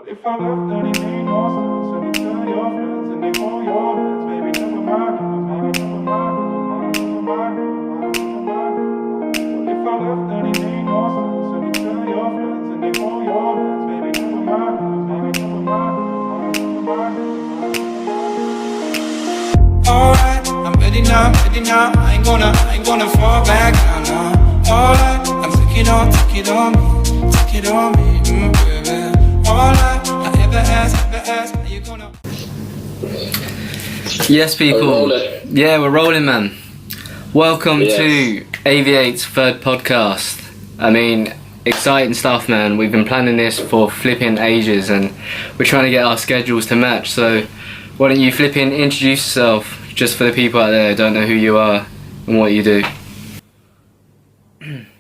What if I left and he made no sense? And you tell your friends and they hold your hands. Baby, never mind, never mind, never mind, never mind, never mind, never mind. What if I left and he made no sense? And you tell your friends and they hold your hands. Baby, never mind, never mind, never mind, never mind. Alright, I'm ready now, ready now. I ain't gonna fall back down now. Alright, I'm take it on me, take it on me, baby. Alright, I ever ask, are you gonna? Yes, people. Yeah, we're rolling, man. Welcome to AV8's third podcast. I mean, exciting stuff, man. We've been planning this for flipping ages and we're trying to get our schedules to match. So why don't you flipping introduce yourself, just for the people out there who don't know who you are and what you do.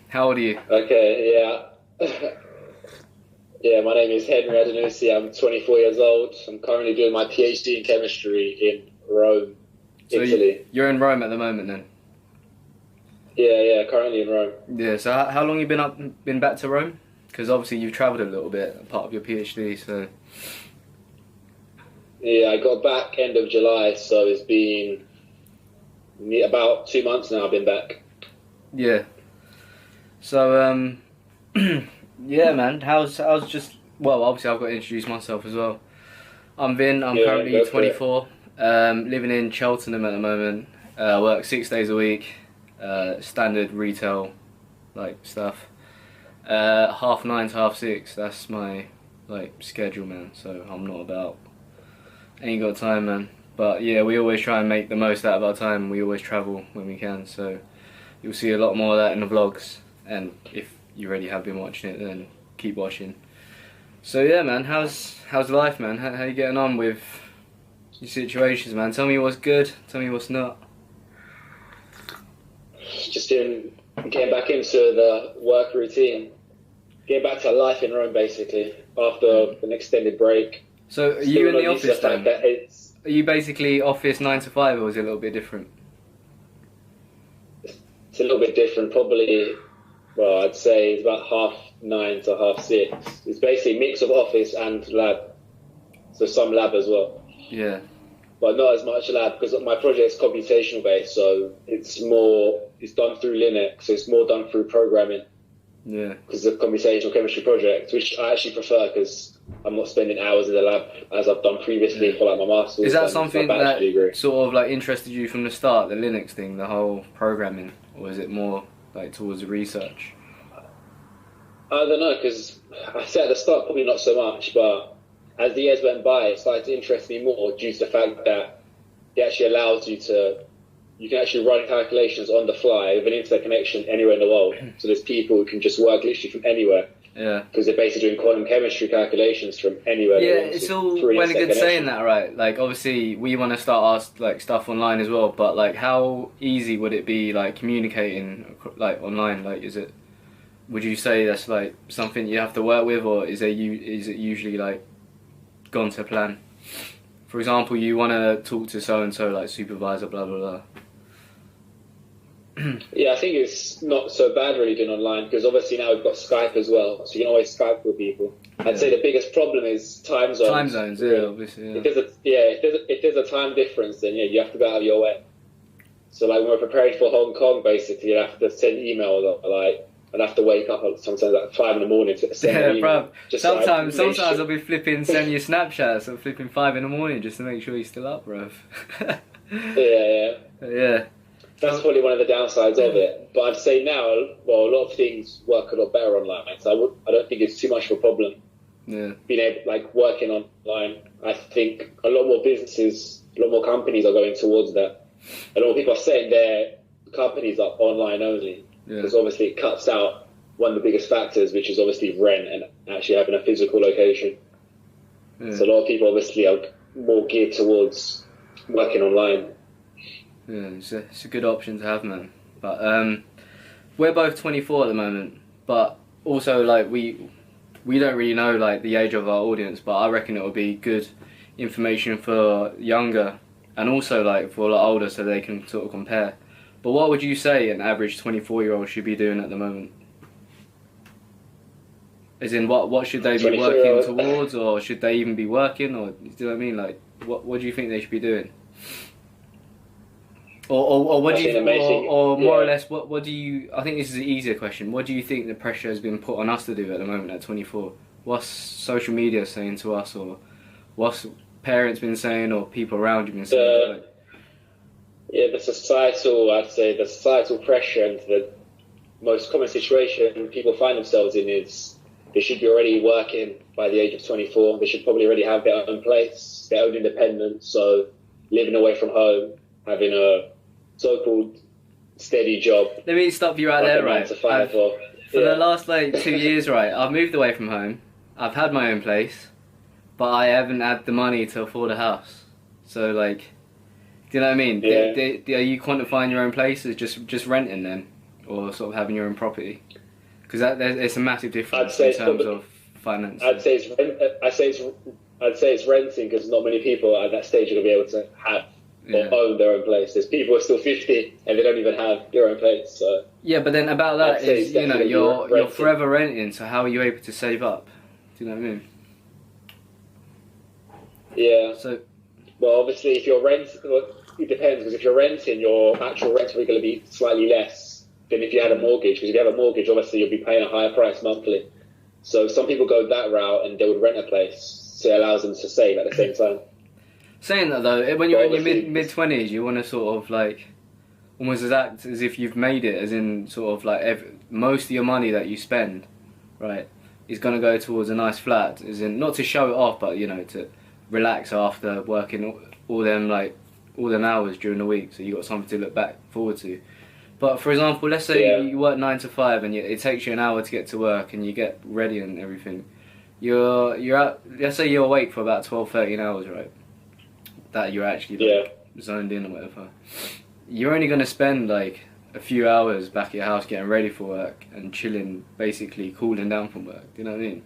How old are you? Okay, yeah, my name is Henry Adenusi. I'm 24 years old. I'm currently doing my PhD in chemistry in Rome, Italy. You're in Rome at the moment then? Yeah, currently in Rome. Yeah, so how long you been back to Rome? Because obviously you've travelled a little bit, part of your PhD, so... Yeah, I got back end of July, so it's been about 2 months now I've been back. Yeah. So, yeah, man, how's just... Well, obviously I've got to introduce myself as well. I'm Vin, I'm currently 24, living in Cheltenham at the moment. I work 6 days a week, standard retail like stuff. 9:30 to 6:30, that's my schedule, man, so I'm not about... Ain't got time, man. But yeah, we always try and make the most out of our time. We always travel when we can, so you'll see a lot more of that in the vlogs. And if you already have been watching it, then keep watching. So yeah, man, how's life, man? How you getting on with your situations, man? Tell me what's good, tell me what's not. Just getting back into the work routine. Getting back to life in Rome, basically, after an extended break. So are you in the office then? Are you basically office 9 to 5, or is it a little bit different? It's a little bit different, probably. Well, I'd say it's about 9:30 to 6:30. It's basically a mix of office and lab, so some lab as well. Yeah. But not as much lab because my project's computational based, so it's done through Linux, so it's more done through programming. Yeah. Because it's a computational chemistry project, which I actually prefer because I'm not spending hours in the lab as I've done previously for my master's. Is that something that sort of interested you from the start, the Linux thing, the whole programming, or is it more towards the research? I don't know, because I said at the start probably not so much, but as the years went by, it started to interest me more due to the fact that it actually allows you can actually run calculations on the fly with an internet connection anywhere in the world. So there's people who can just work literally from anywhere. Yeah. Because they're basically doing quantum chemistry calculations from anywhere. Yeah, it's all well and good saying that, right? Obviously, we want to start our stuff online as well, but how easy would it be communicating online? Would you say that's something you have to work with, or is it usually gone to plan? For example, you want to talk to so and so, supervisor, blah blah blah. Yeah, I think it's not so bad really doing online, because obviously now we've got Skype as well, so you can always Skype with people. I'd say the biggest problem is time zones. Time zones, yeah, obviously. Yeah. If there's a time difference, then you have to go out of your way. So when we're preparing for Hong Kong, basically, you have to send emails I'd have to wake up sometimes at 5 in the morning to send an email. Bruv. Sometimes I'll be sending you Snapchats or flipping 5 in the morning just to make sure you're still up, bruv. Yeah. That's probably one of the downsides of it. But I'd say now, a lot of things work a lot better online. So I don't think it's too much of a problem. Yeah. Being able, working online. I think a lot more businesses, a lot more companies are going towards that. A lot of people are setting their companies up online only. Because obviously it cuts out one of the biggest factors, which is obviously rent and actually having a physical location. Yeah. So a lot of people obviously are more geared towards working online. Yeah, it's a good option to have, man. But we're both 24 at the moment, but also we don't really know the age of our audience, but I reckon it will be good information for younger and also for a lot older, so they can sort of compare. But what would you say an average 24-year-old should be doing at the moment? As in, what should they be working towards, or should they even be working, or do you know what I mean? Like, what do you think they should be doing? Or what do you, or more or less, what do you? I think this is an easier question. What do you think the pressure has been put on us to do at the moment at 24? What's social media saying to us, or what's parents been saying, or people around you been saying? The societal pressure and the most common situation people find themselves in is they should be already working by the age of 24. They should probably already have their own place, their own independence. So living away from home, having a so-called steady job. Let me stop you right there, right? 9 to 5 for the last 2 years, right? I've moved away from home. I've had my own place, but I haven't had the money to afford a house. So like, do you know what I mean? Yeah. Are you quantifying your own place as just renting them, or sort of having your own property? Because it's a massive difference in terms of finance. I'd say it's renting, because not many people at that stage are going to be able to have or own their own place. There's people who are still 50 and they don't even have their own place. So yeah, but then about that is, you know, you're forever renting. So how are you able to save up? Do you know what I mean? Yeah. So, well, obviously, if you're renting, it depends, because if you're renting, your actual rent is going to be slightly less than if you had a mortgage. Because if you have a mortgage, obviously you'll be paying a higher price monthly. So some people go that route and they would rent a place, so it allows them to save at the same time. Saying that though, when you're in your mid-20s, you want to sort of like almost act as if you've made it, as in sort of like most of your money that you spend, right, is going to go towards a nice flat, as in not to show it off, but you know, to relax after working all them hours during the week, so you got something to look back forward to. But for example, let's say you work 9 to 5 and it takes you an hour to get to work, and you get ready and everything. You're out. Let's say you're awake for about 12-13 hours, right? That you're actually zoned in or whatever. You're only going to spend like a few hours back at your house getting ready for work and chilling, basically cooling down from work. Do you know what I mean?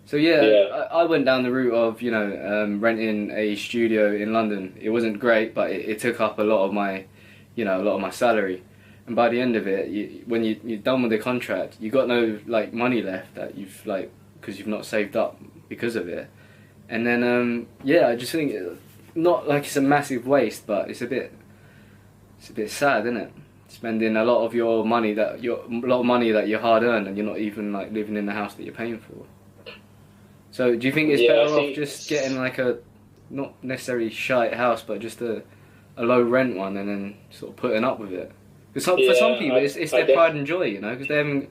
So I went down the route of, you know, renting a studio in London. It wasn't great, but it took up a lot of my salary. And by the end of it, when you're done with the contract, you got no like money left that you've like, because you've not saved up because of it. And then I just think not like it's a massive waste, but it's a bit sad, isn't it? Spending a lot of your money that you hard earned, and you're not even like living in the house that you're paying for. So do you think it's better off just getting like a, not necessarily shite house, but just a low rent one, and then sort of putting up with it? Because for some people, it's their pride and joy, you know, because they haven't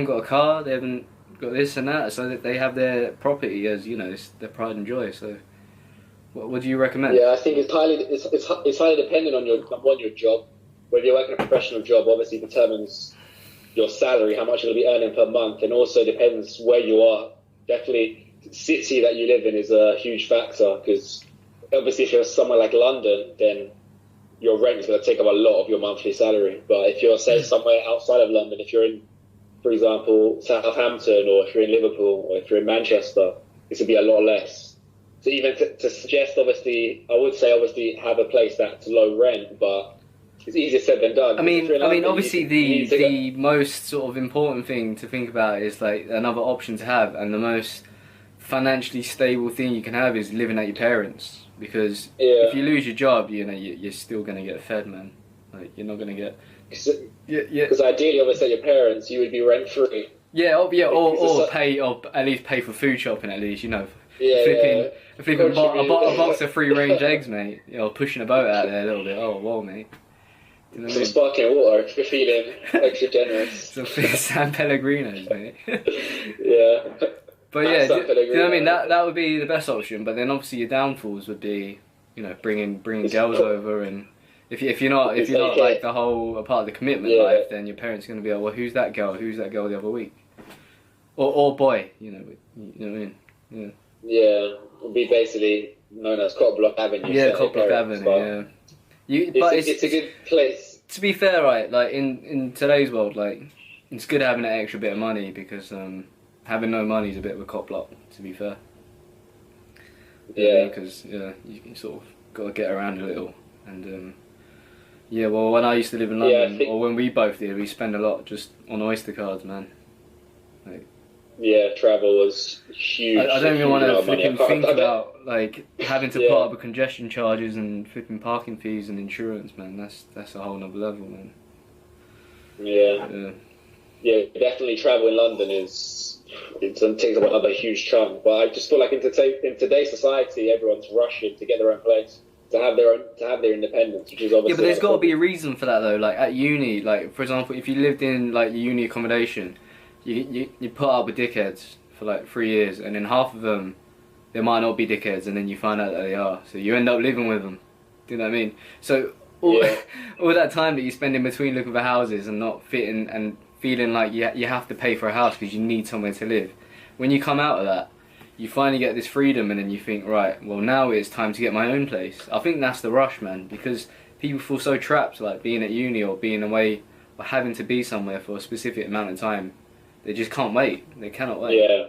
got a car, they haven't got this and that, so that they have their property as, you know, it's their pride and joy. So what do you recommend? Yeah, I think it's highly dependent on your job. Whether you're working a professional job obviously determines your salary, how much you're going to be earning per month, and also depends where you are. Definitely, the city that you live in is a huge factor, because obviously if you're somewhere like London, then your rent is going to take up a lot of your monthly salary. But if you're, say, somewhere outside of London, if you're in, for example, Southampton, or if you're in Liverpool, or if you're in Manchester, it's going to be a lot less. So even to suggest, obviously, I would say obviously have a place that's low rent, but it's easier said than done. I mean, obviously the most sort of important thing to think about is like another option to have, and the most financially stable thing you can have is living at your parents'. Because if you lose your job, you know, you're still going to get fed, man. Like, you're not going to get... Because ideally, obviously, at your parents, you would be rent-free. Or at least pay for food shopping, at least, you know. Flipping a box of free-range eggs, mate. You know, pushing a boat out there a little bit. Oh, whoa, mate. You know some sparkling water if you're feeling extra generous. Some San Pellegrinos, mate. Yeah. But yeah, do you know what I mean? That would be the best option. But then obviously your downfalls would be, you know, bringing girls over, and if you're not like the whole part of the commitment life, then your parents are going to be like, well, who's that girl? Who's that girl the other week? Or boy, you know what I mean? Yeah. Yeah, it would be basically known as Cop Block Avenue. Yeah, Cop Block Avenue. Yeah. It's a good place. To be fair, right? Like in today's world, like it's good having an extra bit of money, because having no money is a bit of a cop block, to be fair. Yeah. Because you sort of got to get around a little, and well, when I used to live in London, or when we both did, we spent a lot just on Oyster cards, man. Like, travel was huge. I don't even want to flipping think I don't- about like having to Yeah. put up with congestion charges and flipping parking fees and insurance, man. That's a whole nother level, man. Yeah. Yeah. Yeah, definitely travel in London it takes up another huge chunk. But I just feel like in today's society, everyone's rushing to get their own place, to have their independence, which is obviously. Yeah, but there's got to be a reason for that though. Like at uni, like for example, if you lived in like uni accommodation, you put up with dickheads for like 3 years, and then half of them, they might not be dickheads, and then you find out that they are. So you end up living with them. Do you know what I mean? So all all that time that you spend in between looking for houses and not fitting and feeling like you have to pay for a house because you need somewhere to live. When you come out of that, you finally get this freedom, and then you think, right, well now it's time to get my own place. I think that's the rush, man, because people feel so trapped, like being at uni or being away or having to be somewhere for a specific amount of time. They just can't wait. They cannot wait. Yeah.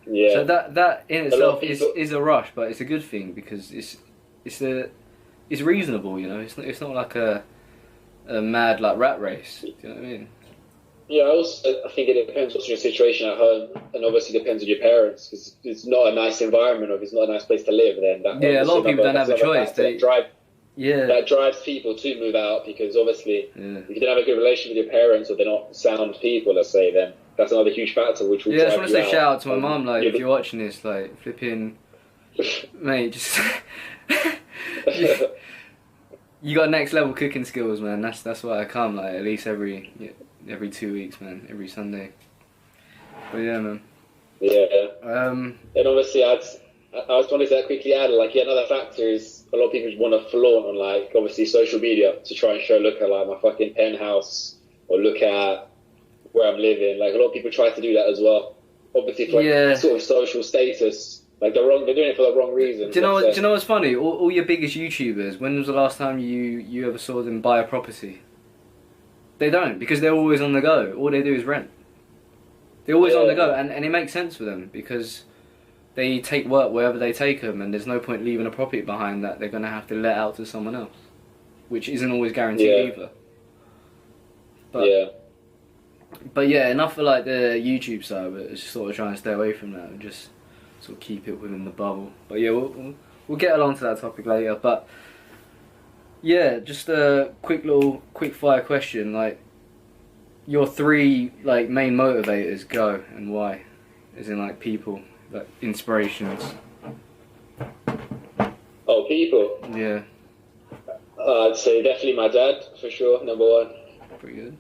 Yeah. So that in itself people... is a rush, but it's a good thing because it's reasonable, you know. It's not like a mad like rat race. Do you know what I mean? Yeah, I think it depends what's your situation at home, and obviously depends on your parents, because it's not a nice environment or if it's not a nice place to live, then a lot of people don't have a choice. That drives people to move out, because obviously if you don't have a good relationship with your parents, or they're not sound people, let's say, then that's another huge factor which will I just drive want to you say out. shout out to my mum, like if you're watching this, like flipping mate, just you got next level cooking skills, man. That's why I come like at least every 2 weeks, man, every Sunday. But yeah, man. Yeah. And obviously, I just wanted to quickly add, like, another factor is a lot of people want to flaunt on, like, obviously social media to try and show, look at like my fucking penthouse, or look at where I'm living. Like, a lot of people try to do that as well. Obviously, for like, sort of social status. Like, they're doing it for the wrong reason. Do you know what's funny? All your biggest YouTubers, when was the last time you ever saw them buy a property? They don't, because they're always on the go. All they do is rent. They're always on the go, and it makes sense for them, because they take work wherever they take them, and there's no point leaving a property behind that they're going to have to let out to someone else, which isn't always guaranteed either. But yeah, enough for like the YouTube side, but it's just sort of trying to stay away from that and just sort of keep it within the bubble. But yeah, we'll get along to that topic later. But yeah, just a quick fire question, like your 3 like main motivators, go, and why? As in like people, like inspirations. Oh, people? Yeah. I'd say definitely my dad, for sure, number 1. Pretty good.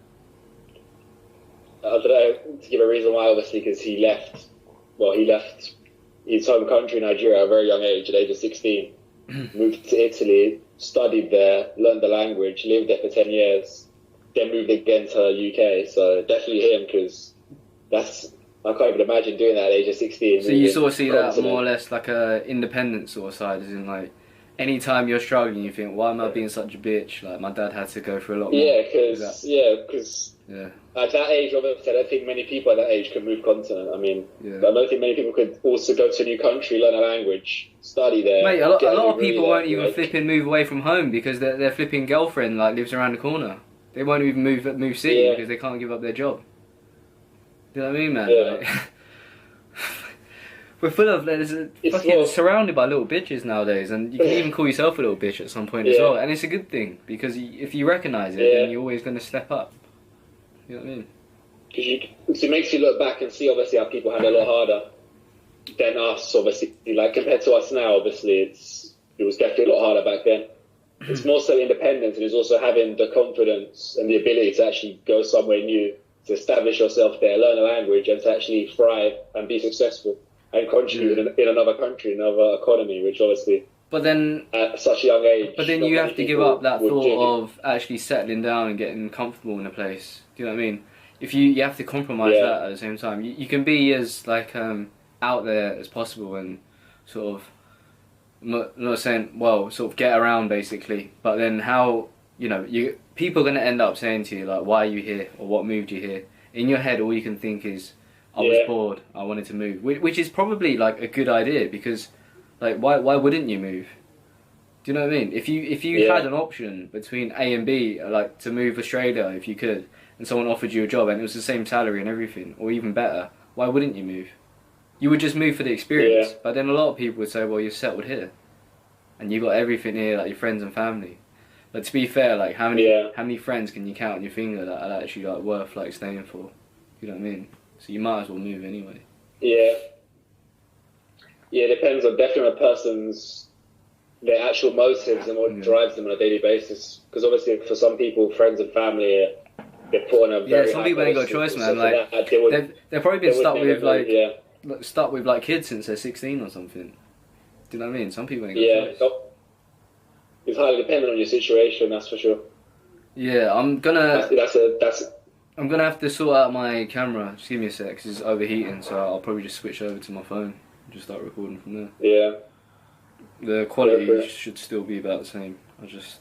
I don't know, to give a reason why, obviously, because he left his home country, Nigeria, at a very young age, at the age of 16. Moved to Italy, studied there, learned the language, lived there for 10 years, then moved again to UK. So definitely him, because I can't even imagine doing that at the age of 16. So you sort of see that more or less like a independent sort of side, as in like, anytime you're struggling, you think, why am I being such a bitch? Like, my dad had to go through a lot more. Yeah, because at that age, obviously, I don't think many people at that age can move continent. I mean, I don't think many people could also go to a new country, learn a language, study there. Mate, a lot of people won't even flipping move away from home because their flipping girlfriend like lives around the corner. They won't even move city because they can't give up their job. You know what I mean, man? Yeah. Like, we're full of fucking surrounded by little bitches nowadays, and you can even call yourself a little bitch at some point as well. And it's a good thing, because if you recognise it, then you're always going to step up. You know what I mean? Because it makes you look back and see, obviously, how people had it a lot harder than us, obviously. Like, compared to us now, obviously, it was definitely a lot harder back then. It's more so independence, and it's also having the confidence and the ability to actually go somewhere new, to establish yourself there, learn a language, and to actually thrive and be successful and contribute in another country, another economy, which obviously, but then at such a young age, but then you have to give up that thought of actually settling down and getting comfortable in a place. Do you know what I mean? If you have to compromise that at the same time, you can be as like out there as possible and sort of not saying, well, sort of get around basically, but then how, you know, people are going to end up saying to you like, why are you here, or what moved you here? In your head, all you can think is, I was bored, I wanted to move, which is probably like a good idea, because like why wouldn't you move? Do you know what I mean? If you had an option between A and B, like to move Australia if you could, and someone offered you a job and it was the same salary and everything, or even better, why wouldn't you move? You would just move for the experience. Yeah. But then a lot of people would say, well, you're settled here, and you got everything here, like your friends and family. But to be fair, like how many friends can you count on your finger that are actually like worth like staying for? You know what I mean? So you might as well move anyway. Yeah. Yeah, it depends on definitely on a person's their actual motives and what drives them on a daily basis. Because obviously, for some people, friends and family, they're put on a very some people ain't got a choice, man. Like they've probably been stuck with like kids since they're 16 or something. Do you know what I mean? Some people ain't got a choice. It's highly dependent on your situation, that's for sure. Yeah, I'm gonna have to sort out my camera. Just give me a sec, 'cause it's overheating. So I'll probably just switch over to my phone and just start recording from there. Yeah. The quality should still be about the same. I'm just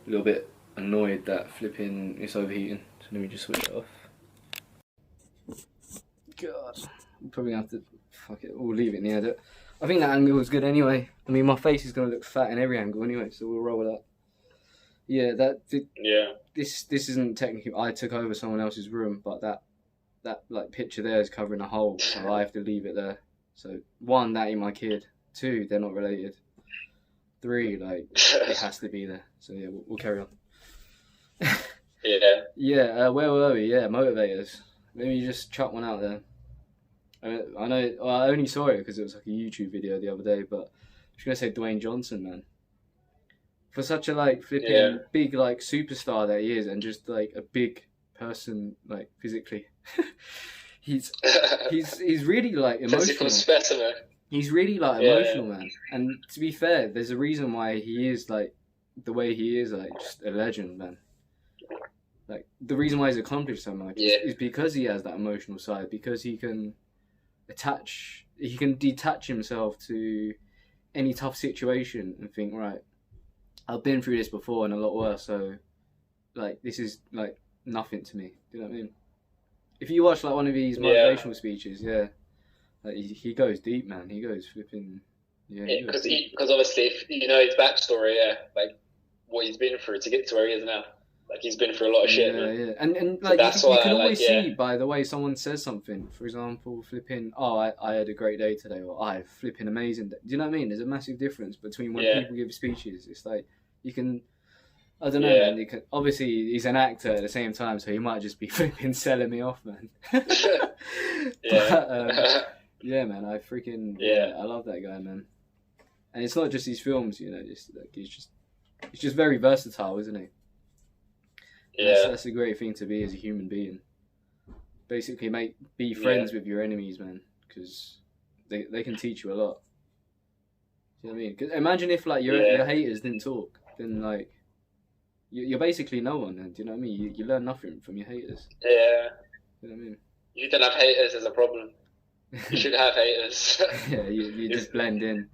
a little bit annoyed that flipping it's overheating. So let me just switch it off. God, I'm probably gonna have to fuck it. We'll leave it in the edit. I think that angle is good anyway. I mean, my face is gonna look fat in every angle anyway, so we'll roll with that. Yeah, This isn't technically. I took over someone else's room, but that like picture there is covering a hole, so I have to leave it there. So 1, that ain't my kid. 2, they're not related. 3, like it has to be there. So yeah, we'll carry on. Yeah. Where were we? Yeah, motivators. Let me just chuck one out there. I know. I only saw it because it was like a YouTube video the other day, but I was gonna say Dwayne Johnson, man. For such a like flipping big like superstar that he is, and just like a big person like physically, he's really like emotional. Physical specimen. He's really like emotional, man. And to be fair, there's a reason why he is like the way he is, like just a legend, man. Like the reason why he's accomplished so much is because he has that emotional side, because he can detach himself to any tough situation and think, right, I've been through this before and a lot worse, so like this is like nothing to me. Do you know what I mean? If you watch like one of these motivational speeches, like he goes deep, man. He goes flipping. Because obviously, if you know his backstory, like what he's been through to get to where he is now. Like he's been through a lot of shit, man. Yeah, and like you can always see by the way someone says something. For example, flipping, I had a great day today, or I flipping amazing day. Do you know what I mean? There's a massive difference between when people give speeches. It's like you can, I don't know, man. You can, obviously, he's an actor at the same time, so he might just be flipping selling me off, man. Yeah, man. I love that guy, man. And it's not just his films, you know. Just like he's just very versatile, isn't he? Yeah, that's a great thing to be as a human being. Basically, be friends with your enemies, man, because they can teach you a lot. Do you know what I mean? 'Cause imagine if like your haters didn't talk, then like you're basically no one. Then do you know what I mean? You learn nothing from your haters. Yeah. You know what I mean? You don't have haters as a problem. You should have haters. Yeah, you just blend in.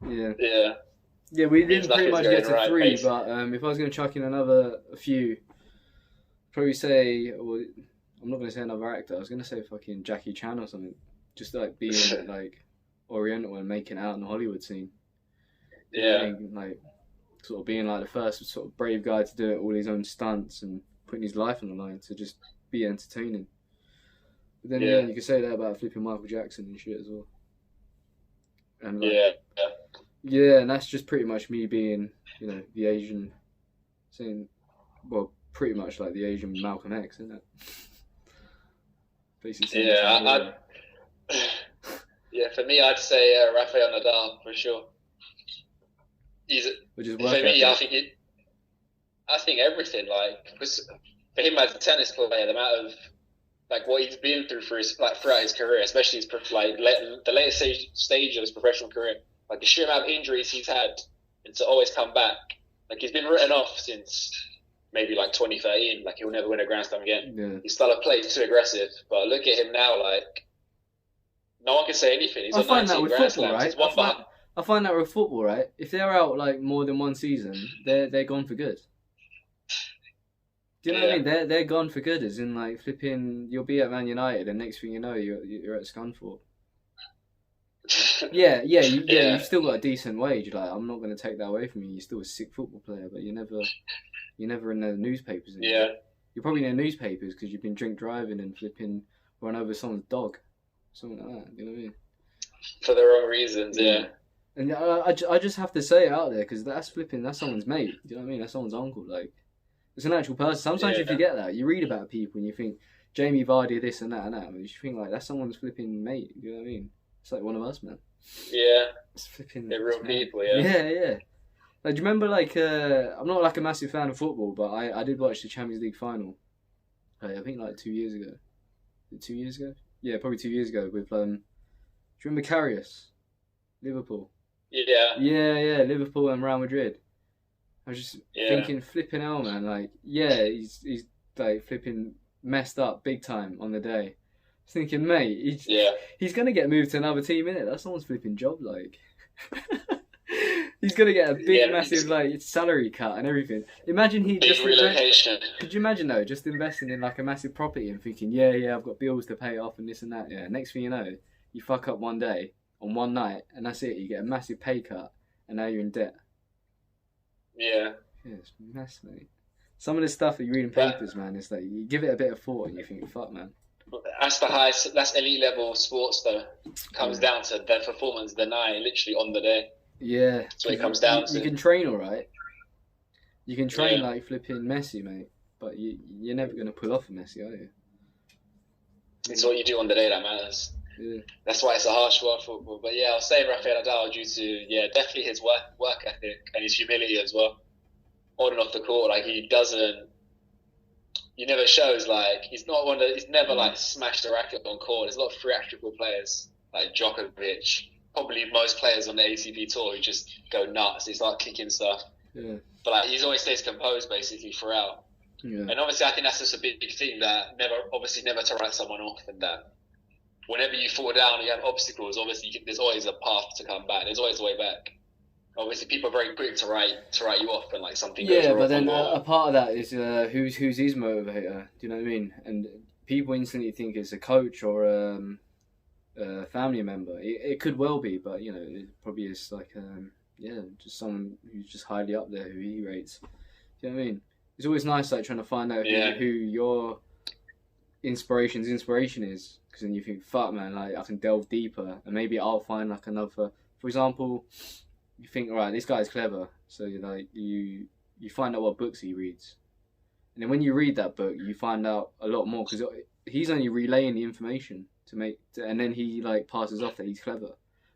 Yeah. Yeah. Yeah, we didn't pretty much get to 3, but if I was going to chuck in a few, probably say, well, I'm not going to say another actor, I was going to say fucking Jackie Chan or something. Just like being like Oriental and making out in the Hollywood scene. Yeah. Like sort of being like the first sort of brave guy to do it, all his own stunts and putting his life on the line to just be entertaining. But then you could say that about flipping Michael Jackson and shit as well. And like, yeah, and that's just pretty much me being, you know, the Asian, pretty much like the Asian Malcolm X, isn't it? Basically. Yeah, for me, I'd say Rafael Nadal for sure. For me, I think everything, like, because for him as a tennis player, the amount of like what he's been through throughout his career, especially the latest stage of his professional career. Like the sheer amount of injuries he's had, and to always come back. Like he's been written off since maybe like 2013. Like he'll never win a Grand Slam again. Yeah. His style of play is too aggressive. But look at him now. Like no one can say anything. He's on 19 Grand Slams. Right? I find that with football, right? If they're out like more than one season, they're gone for good. Do you know what I mean? They're gone for good. As in like flipping, you'll be at Man United, and next thing you know, you're at Scunthorpe. You've still got a decent wage. Like I'm not going to take that away from you. You're still a sick football player, but you're never in the newspapers anymore. You're probably in the newspapers because you've been drink driving and flipping run over someone's dog, something like that. You know what I mean? For the wrong reasons, yeah. And I just have to say it out there because that's someone's mate. Do you know what I mean? That's someone's uncle. Like, it's an actual person. Sometimes you forget that. You read about people and you think Jamie Vardy this and that and that. But you think like that's someone's flipping mate. You know what I mean? It's like one of us, man. Yeah. It's flipping. They're real people, yeah. Yeah. Like, do you remember, like, I'm not like a massive fan of football, but I did watch the Champions League final. I think like 2 years ago. 2 years ago? Yeah, probably 2 years ago with do you remember Karius? Liverpool. Yeah. Yeah, Liverpool and Real Madrid. I was just thinking, flipping hell, man. Like, yeah, he's like flipping messed up big time on the day. I was thinking, mate, he's gonna get moved to another team, innit? That's someone's flipping job, like. He's gonna get a big, massive like salary cut and everything. Imagine he big just relocation. Could you imagine though, just investing in like a massive property and thinking, yeah, I've got bills to pay off and this and that. Yeah, next thing you know, you fuck up one day on one night and that's it. You get a massive pay cut and now you're in debt. Yeah. Yeah, it's a mess, mate. Some of the stuff that you read in papers, man, is like you give it a bit of thought and you think, fuck, man. That's elite level sports though. Comes down to their performance the night, literally on the day. Yeah. That's what it comes down to. You can train alright. You can train like flipping Messi, mate. But you're never going to pull off a Messi, are you? It's what you do on the day that matters. Yeah. That's why it's a harsh world football. But yeah, I'll say Rafael Nadal due to definitely his work ethic and his humility as well. On and off the court, like he never shows like he's never like smashed a racket on court. There's a lot of theatrical players like Djokovic. Probably most players on the ATP tour who just go nuts. They start kicking stuff. Yeah. But like he's always stays composed basically throughout. Yeah. And obviously I think that's just a big thing that never to write someone off, and that whenever you fall down and you have obstacles, obviously there's always a path to come back. There's always a way back. Obviously people are very quick to write you off when like something goes wrong. Yeah, but then a part of that is who's his motivator. Do you know what I mean? And people instantly think it's a coach or a family member. It could well be, but you know, it probably is like just someone who's just highly up there who he rates. Do you know what I mean? It's always nice like trying to find out who your inspiration is, because then you think, fuck man, like I can delve deeper and maybe I'll find like another. For example, you think, alright, this guy's clever, so you find out what books he reads, and then when you read that book, you find out a lot more because he's only relaying the information and then he like passes off that he's clever.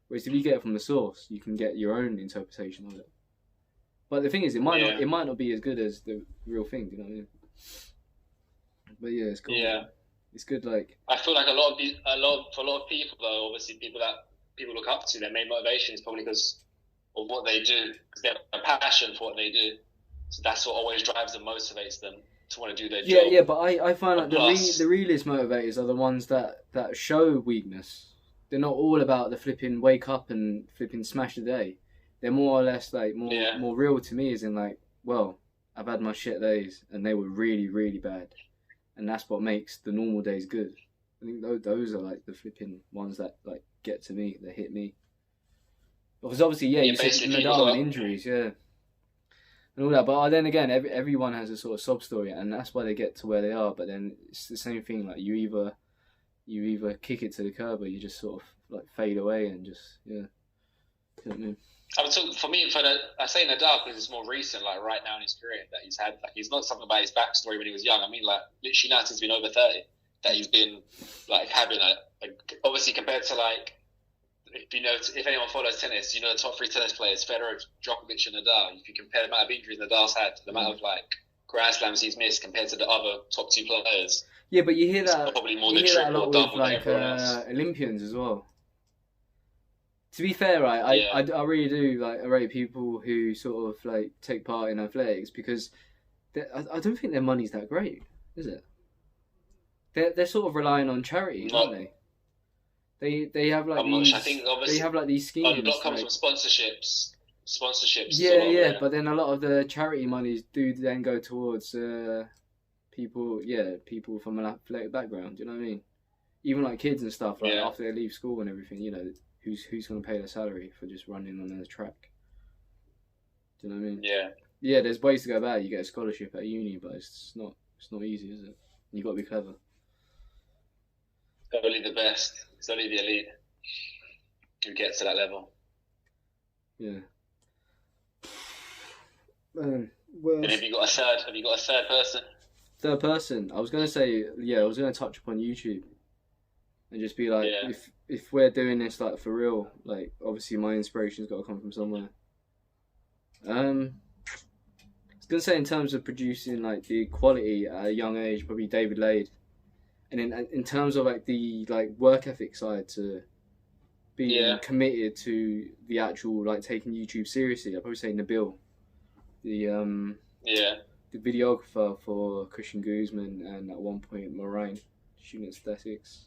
Whereas if you get it from the source, you can get your own interpretation of it. But the thing is, it might not be as good as the real thing. Do you know what I mean? But yeah, it's cool. Yeah, it's good. Like I feel like for a lot of people though, obviously people that people look up to, their main motivation is probably because of what they do, because they have a passion for what they do. So that's what always drives and motivates them to want to do their job. Yeah, but I find like the realist motivators are the ones that show weakness. They're not all about the flipping wake up and flipping smash the day. They're more or less like more real to me, as in like, well, I've had my shit days and they were really, really bad. And that's what makes the normal days good. I think those are like the flipping ones that like get to me, that hit me. Because obviously, you said Nadal and injuries, and all that. But then again, everyone has a sort of sob story, and that's why they get to where they are. But then it's the same thing. Like you either kick it to the curb, or you just sort of like fade away and just You know what I mean? For me, I say Nadal because it's more recent, like right now in his career that he's had. Like he's not something about his backstory when he was young. I mean, like literally now since he's been over 30, that he's been like having obviously compared to like. If anyone follows tennis, you know the top three tennis players: Federer, Djokovic, and Nadal. If you compare the amount of injuries Nadal's had, the amount of like Grand Slams he's missed compared to the other top two players. Yeah, but you hear that probably more than triple or double with like Olympians as well. To be fair, right, I really do like rate people who sort of like take part in athletics, because I don't think their money's that great, is it? They're sort of relying on charity, aren't they? They have like these schemes. A lot comes from sponsorships. Yeah, but then a lot of the charity monies do then go towards people from an athletic background. Do you know what I mean? Even like kids and stuff, like after they leave school and everything, you know, who's going to pay their salary for just running on the track? Do you know what I mean? Yeah. Yeah, there's ways to go about it. You get a scholarship at uni, but it's not It's not easy, is it? You got to be clever. Only the best. It's only the elite who get to that level. Yeah. And have you got a third person? Third person. I was gonna say, I was gonna touch upon YouTube, and just be like, if we're doing this like for real, like obviously my inspiration's got to come from somewhere. I was gonna say in terms of producing like the quality at a young age, probably David Lade, and in terms of like the like work ethic side to being committed to the actual like taking YouTube seriously, I'd probably say Nabil, the videographer for Christian Guzman and at one point Moraine, shooting aesthetics.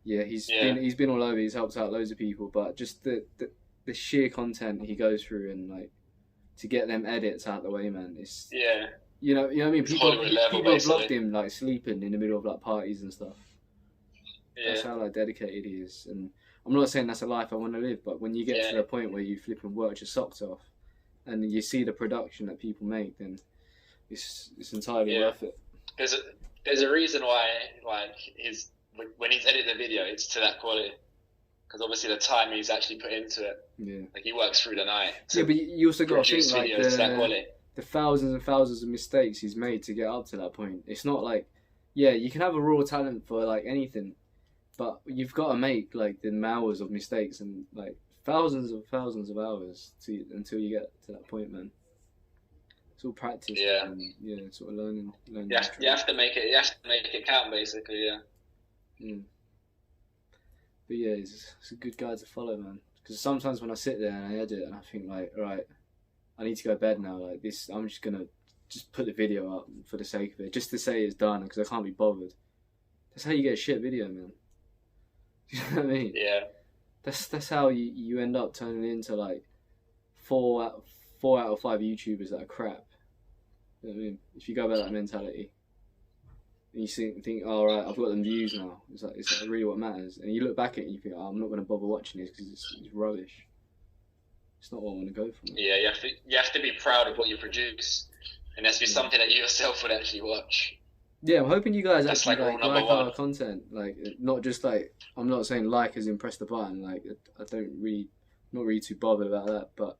Yeah, he's been all over. He's helped out loads of people, but just the sheer content he goes through and like to get them edits out the way, man. It's you know what I mean. People have vlogged him like sleeping in the middle of like parties and stuff. Yeah. That's how like dedicated he is, and I'm not saying that's a life I want to live, but when you get to the point where you flip and work your socks off, and you see the production that people make, then it's entirely worth it. There's a reason why like when he's edited the video, it's to that quality. Because obviously the time he's actually put into it, like he works through the night. But you also got to think like the thousands and thousands of mistakes he's made to get up to that point. It's not like, you can have a raw talent for like anything, but you've got to make like the hours of mistakes and like thousands of hours until you get to that point, man. It's all practice. And, sort of learning. You have to make it. You have to make it count, basically. Yeah. Mm. But yeah, he's a good guy to follow, man. Because sometimes when I sit there and I edit and I think like, right, I need to go to bed now. Like this, I'm just gonna put the video up for the sake of it, just to say it's done, because I can't be bothered. That's how you get a shit video, man. You know what I mean? Yeah. That's how you end up turning into like 4 out of 5 YouTubers that are crap. You know what I mean? If you go by that mentality. And you think, oh, right, I've got them views now. It's like really what matters. And you look back at it and you think, I'm not going to bother watching this because it's rubbish. It's not what I want to go for. Yeah, you have to be proud of what you produce. And that's be something that you yourself would actually watch. Yeah, I'm hoping you guys actually like our content. Like, not just like, I'm not saying like as in press the button. Like, I don't really, not really too bothered about that. But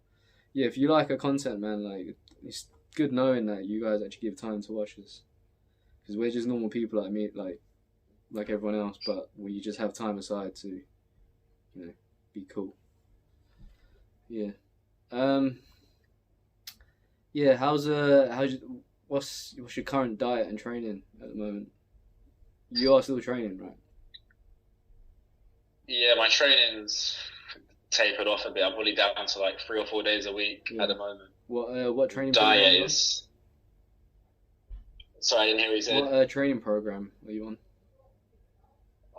yeah, if you like our content, man, like, it's good knowing that you guys actually give time to watch us. Because we're just normal people like me, like everyone else, but we just have time aside to, be cool. Yeah. What's your current diet and training at the moment? You are still training, right? Yeah, my training's tapered off a bit. I'm probably down to like 3 or 4 days a week at the moment. What training diet is? Sorry, I didn't hear what you said. What training program are you on?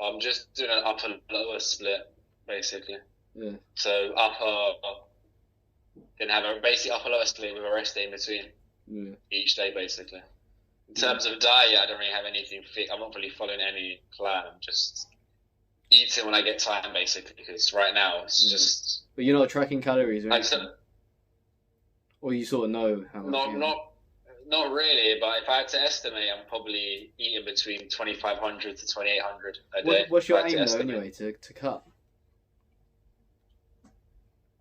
I'm just doing an upper lower split, basically. Yeah. So then have a basic upper lower split with a rest day in between each day, basically. In terms of diet, I don't really have anything fit. I'm not really following any plan. I'm just eating when I get time, basically, because right now it's just... But you're not tracking calories or anything? Or you sort of know how much Not really, but if I had to estimate, I'm probably eating between 2,500 to 2,800 a day. What's your aim though, anyway, to cut?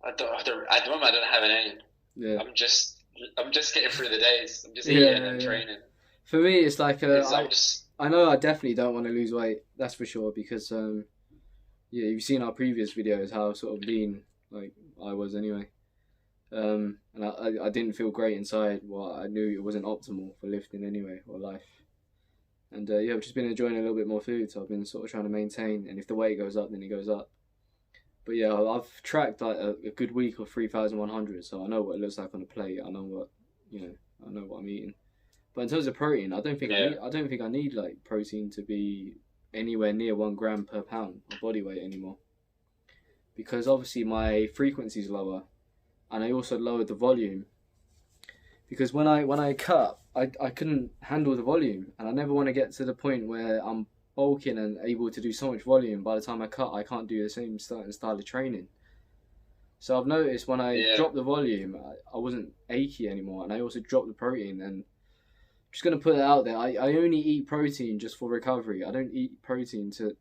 At the moment, I don't have an aim. Yeah. I'm just getting through the days. I'm just eating and training. For me, it's like I know I definitely don't want to lose weight. That's for sure, because you've seen our previous videos how sort of lean like I was anyway. And I didn't feel great inside. Well, I knew it wasn't optimal for lifting anyway, or life. And I've just been enjoying a little bit more food, so I've been sort of trying to maintain. And if the weight goes up, then it goes up. But yeah, I've tracked like a good week of 3,100, so I know what it looks like on the plate. I know what I know what I'm eating. But in terms of protein, I don't think I need like protein to be anywhere near 1 gram per pound of body weight anymore, because obviously my frequency is lower. And I also lowered the volume, because when I cut, I couldn't handle the volume, and I never want to get to the point where I'm bulking and able to do so much volume. By the time I cut, I can't do the same style of training. So I've noticed when I dropped the volume, I wasn't achy anymore, and I also dropped the protein. And just gonna put it out there. I only eat protein just for recovery. I don't eat protein to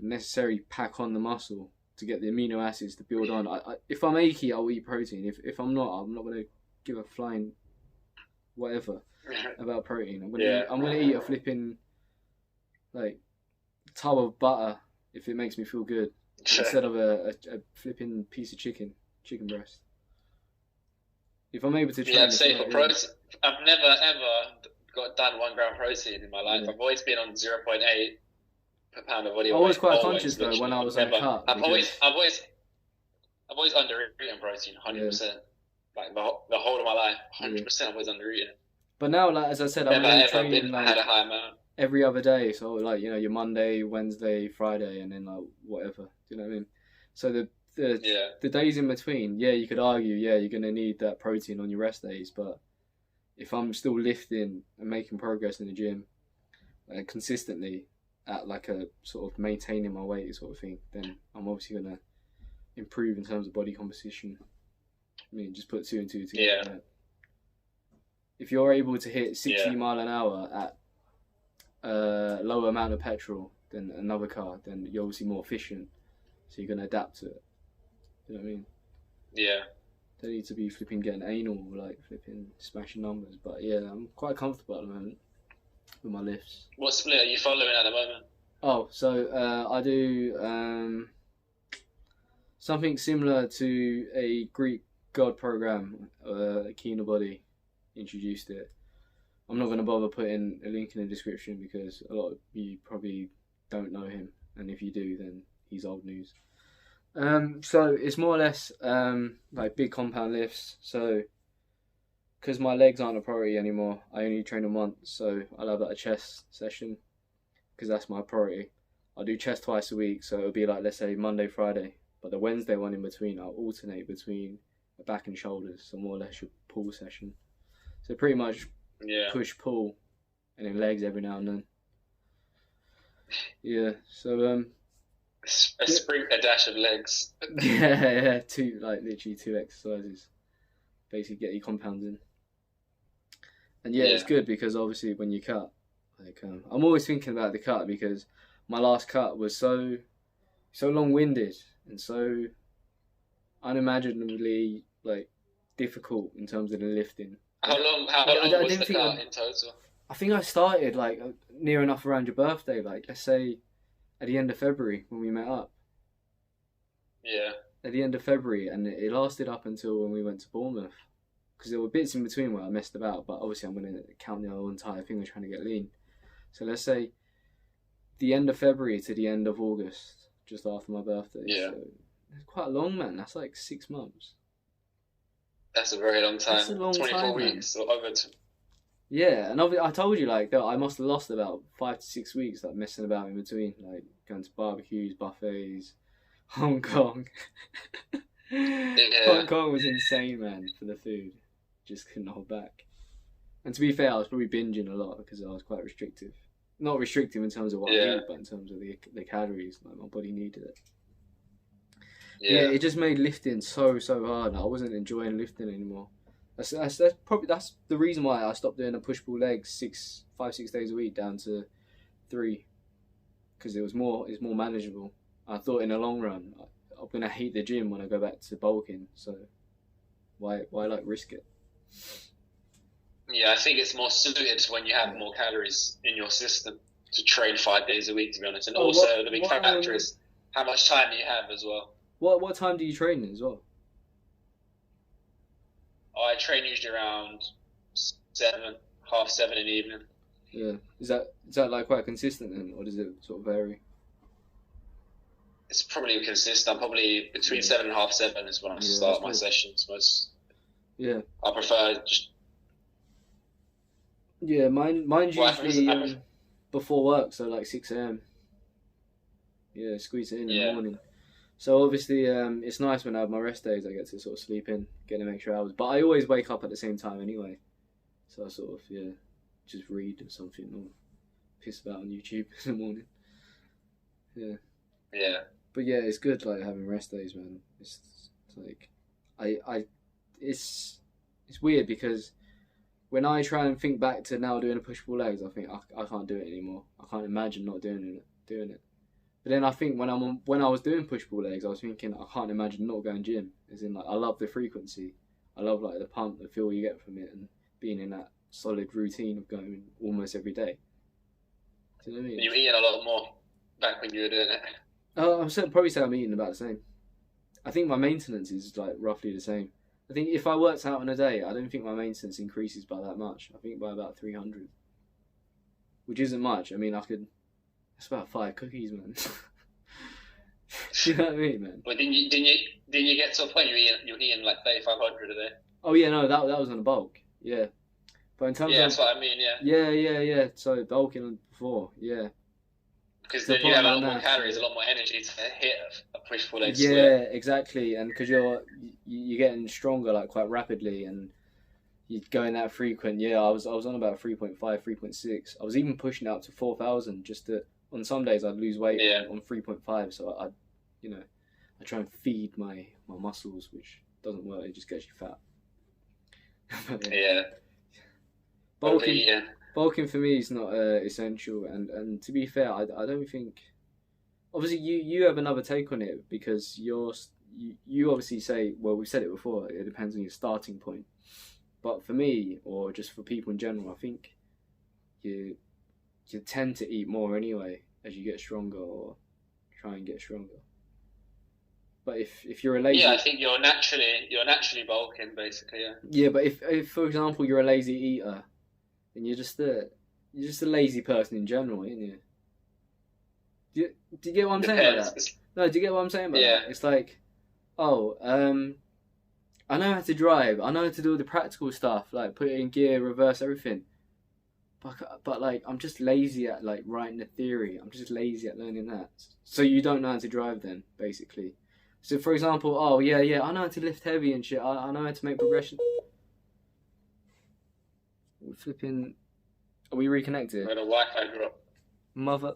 necessarily pack on the muscle to get the amino acids to build on. If I'm achy, I'll eat protein. If I'm not gonna give a flying whatever about protein. I'm gonna eat a flipping like tub of butter if it makes me feel good instead of a flipping piece of chicken breast. If I'm able to train, I'd say for protein, I've never ever got done 1 gram protein in my life. I've always been on 0.8 per pound of body weight. I was quite conscious though when I was on the cut. I've always under-eaten protein, 100%. Like the whole of my life, 100% always under-eaten. But now, like as I said, I'm only training like had a high amount every other day. So like your Monday, Wednesday, Friday, and then like whatever. Do you know what I mean? So the days in between, you could argue, you're gonna need that protein on your rest days. But if I'm still lifting and making progress in the gym consistently at like a sort of maintaining my weight sort of thing, then I'm obviously gonna improve in terms of body composition. I mean, just put 2 and 2 together. Yeah. If you're able to hit 60 mile an hour at a lower amount of petrol than another car, then you're obviously more efficient. So you're gonna adapt to it. You know what I mean? Yeah. Don't need to be flipping getting anal like flipping smashing numbers. But I'm quite comfortable at the moment with my lifts. What split are you following at the moment? Oh, so I do something similar to a Greek god program. Kino Body introduced it. I'm not going to bother putting a link in the description because a lot of you probably don't know him, and if you do, then he's old news. So it's more or less like big compound lifts. So because my legs aren't a priority anymore, I only train them once. So I'll have a chest session because that's my priority. I'll do chest twice a week, so it'll be like, let's say Monday, Friday. But the Wednesday one in between, I'll alternate between the back and shoulders. So more or less your pull session. So pretty much push, pull, and then legs every now and then. Yeah, so a dash of legs. yeah, literally 2 exercises. Basically get your compounds in. And it's good because obviously when you cut, like I'm always thinking about the cut because my last cut was so long-winded and so unimaginably like difficult in terms of the lifting. How long was the cut in total? I think I started like near enough around your birthday, like let's say at the end of February when we met up. Yeah. At the end of February, and it lasted up until when we went to Bournemouth. Because there were bits in between where I messed about, but obviously I'm going to count the whole entire thing. We're trying to get lean. So let's say the end of February to the end of August, just after my birthday. Yeah. So it's quite long, man. That's like 6 months. That's a very long time. That's a long 24 time, weeks or over. Yeah, and I told you like that I must have lost about 5 to 6 weeks like messing about in between, like going to barbecues, buffets, Hong Kong. Hong Kong was insane, man, for the food. Just couldn't hold back. And to be fair, I was probably binging a lot because I was quite restrictive. Not restrictive in terms of what I eat, but in terms of the calories. Like my body needed it. Yeah, it just made lifting so hard. I wasn't enjoying lifting anymore. That's the reason why I stopped doing the push pull legs 5-6 days a week down to 3, because it's more manageable. I thought in the long run I'm gonna hate the gym when I go back to bulking, so why like risk it? Yeah, I think it's more suited when you have more calories in your system to train 5 days a week, to be honest. And the big factor is how much time you have as well. What time do you train as well? I train usually around 7, half 7 in the evening. Yeah, is that like quite consistent then, or does it sort of vary? It's probably consistent. Probably between 7 and half 7 is when I start my sessions. I prefer just. Yeah, mine's usually before work, so like 6 a.m. Yeah, squeeze it in the morning. So obviously, it's nice when I have my rest days. I get to sort of sleep in, get them extra hours. But I always wake up at the same time anyway. So I sort of just read or something or piss about on YouTube in the morning. Yeah. Yeah. But yeah, it's good like having rest days, man. It's like it's weird because when I try and think back to now doing a push-pull legs, I think I can't do it anymore. I can't imagine not doing it. But then I think when I was doing push-pull legs, I was thinking I can't imagine not going gym. As in, like, I love the frequency. I love like the pump, the feel you get from it, and being in that solid routine of going almost every day. Do you know what I mean? You were eating a lot more back when you were doing it. I'd probably say I'm eating about the same. I think my maintenance is like roughly the same. I think if I worked out in a day, I don't think my maintenance increases by that much. I think by about 300, which isn't much. I mean, that's about 5 cookies, man. Do you know what I mean, man? But didn't you get to a point you're eating like 3,500 a day? Oh yeah, no, that was on a bulk. Yeah, but in terms of that's what I mean. Yeah. Yeah. So bulking before, yeah. Because then you have a lot more calories, a lot more energy to hit a push-pull leg Yeah, split. exactly, and because you're getting stronger like quite rapidly, and you going that frequent. Yeah, I was on about 3.5, 3.6. I was even pushing it up to 4,000 just to. On some days I'd lose weight on 3.5, so I try and feed my muscles, which doesn't work. It just gets you fat. Yeah. Bulking for me is not essential, and to be fair, I don't think. Obviously, you have another take on it because you obviously say, well, we've said it before. It depends on your starting point, but for me, or just for people in general, I think you tend to eat more anyway as you get stronger or try and get stronger. But if you're a lazy... Yeah, I think you're naturally bulking, basically, yeah. Yeah, but if for example, you're a lazy eater, then you're just a lazy person in general, aren't you? Do you get what I'm saying about that? No, do you get what I'm saying about that? It's like, I know how to drive. I know how to do all the practical stuff, like put it in gear, reverse everything. But like, I'm just lazy at like writing the theory. I'm just lazy at learning that. So you don't know how to drive then, basically. So for example, I know how to lift heavy and shit. I know how to make progression. Are we reconnected? We had a Wi-Fi drop. Mother.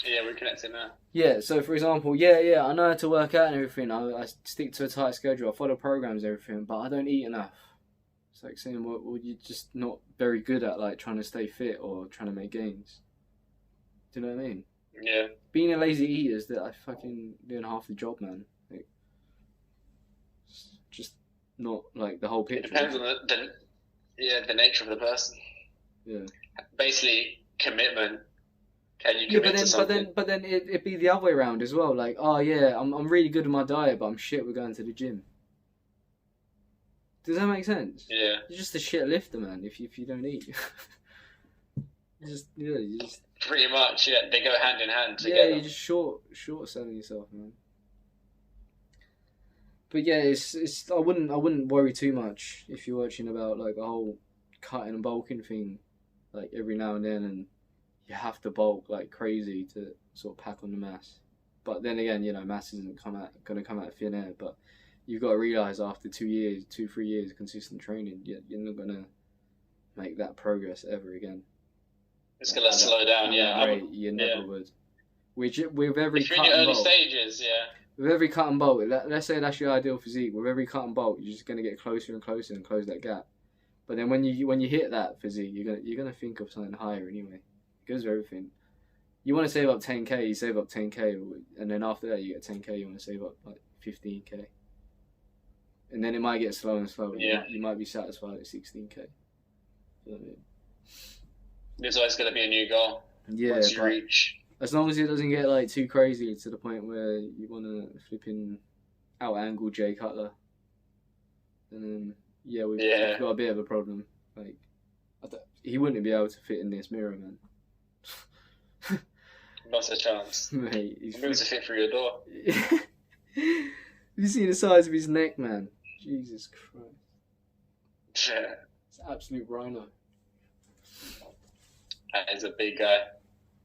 Yeah, we're connected now. Yeah, so for example, I know how to work out and everything. I stick to a tight schedule. I follow programs and everything, but I don't eat enough. It's like saying, well, you're just not very good at like trying to stay fit or trying to make gains. Do you know what I mean? Yeah. Being a lazy eater is that I fucking doing half the job, man. Like, just not like the whole picture. It depends on the nature of the person. Yeah. Basically, commitment. Can you commit to something? But then it'd be the other way around as well. Like, I'm really good at my diet, but I'm shit with going to the gym. Does that make sense? Yeah. You're just a shit lifter, man. If you don't eat, you just. Pretty much, yeah. They go hand in hand together. Yeah, you're just short selling yourself, man. But yeah, it's. I wouldn't worry too much if you're watching about like the whole cutting and bulking thing, like every now and then, and you have to bulk like crazy to sort of pack on the mass. But then again, mass isn't gonna come out of thin air. But you've got to realise after 3 years of consistent training, you're not going to make that progress ever again. It's going to slow down, You never would. With every if you're in your early stages, with every cut and bolt, let's say that's your ideal physique, with every cut and bolt, you're just going to get closer and closer and close that gap. But then when you hit that physique, you're gonna think of something higher anyway. It goes with everything. You want to save up 10k, you save up 10k, and then after that you get 10k, you want to save up like 15k. And then it might get slower and slower. Yeah. You might be satisfied at 16k. You know what I mean? There's always going to be a new goal. Yeah. Once you reach. As long as it doesn't get like too crazy to the point where you want to flipping out angle Jay Cutler. And then we've got a bit of a problem. Like, he wouldn't be able to fit in this mirror, man. Not a chance. Mate, he's to fit through your door. You see the size of his neck, man. Jesus Christ. Yeah. It's an absolute rhino. That is a big guy.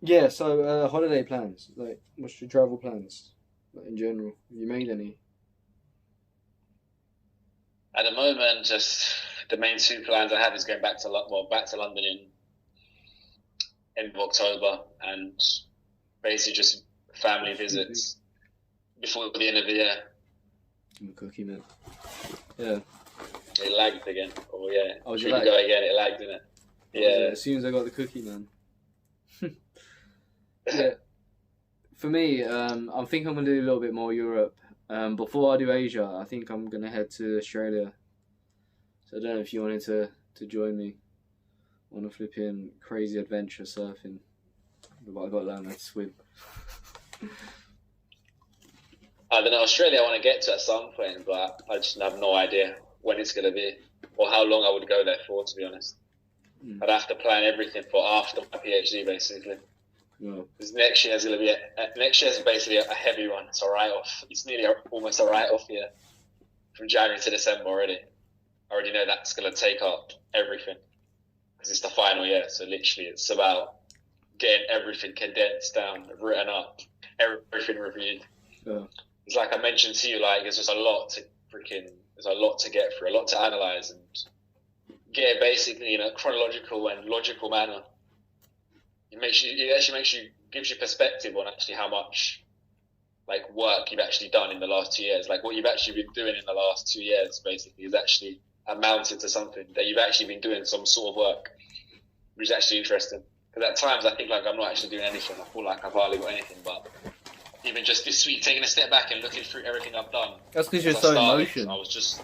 Yeah, so holiday plans. Like, what's your travel plans? Like, in general, have you made any? At the moment, just the main 2 plans I have is going back to London in October, and basically just family visits before the end of the year. I'm a cookie, man. Yeah. It lagged again. Oh yeah. Oh, Should we go again? It lagged, didn't it? Yeah. As soon as I got the cookie, man. Yeah. For me, I think I'm gonna do a little bit more Europe. Before I do Asia, I think I'm gonna head to Australia. So I don't know if you wanted to join me on a flipping crazy adventure surfing. But I got to learn how to swim. I don't know. Australia I want to get to at some point, but I just have no idea when it's going to be or how long I would go there for, to be honest. I'd have to plan everything for after my PhD, basically. Yeah. Because next year is going to be next year is basically a heavy one. It's a write-off. It's nearly almost a write-off year from January to December already. I already know that's going to take up everything because it's the final year. So literally, it's about getting everything condensed down, written up, everything reviewed. Yeah. It's like I mentioned to you, like there's just a lot to get through, a lot to analyze and get it basically in a chronological and logical manner. It gives you perspective on actually how much like work you've actually done in the last 2 years. Like what you've actually been doing in the last 2 years basically is actually amounted to something that you've actually been doing some sort of work, which is actually interesting. Because at times I think like I'm not actually doing anything. I feel like I've hardly got anything, but even just this week, taking a step back and looking through everything I've done. That's because you're so emotional. I was just...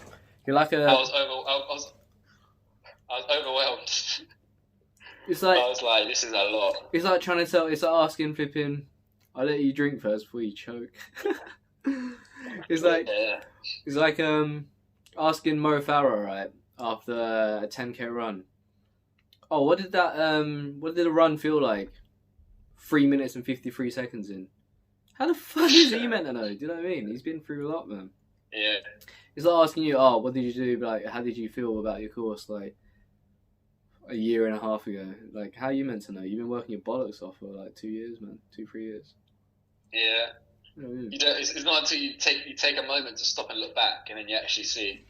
You're like a... I was overwhelmed. It's like... I was like, this is a lot. It's like trying to tell... It's like asking flipping... I'll let you drink first before you choke. It's like... Yeah. It's like asking Mo Farah, right? After a 10k run. Oh, what did the run feel like? 3 minutes and 53 seconds in. How the fuck is he meant to know? Do you know what I mean? He's been through a lot, man. Yeah. It's like asking you, oh, what did you do? Like, how did you feel about your course, like, a year and a half ago? Like, how are you meant to know? You've been working your bollocks off for, like, 2 years, man. 2-3 years. Yeah. You know what I mean? It's not until you take a moment to stop and look back and then you actually see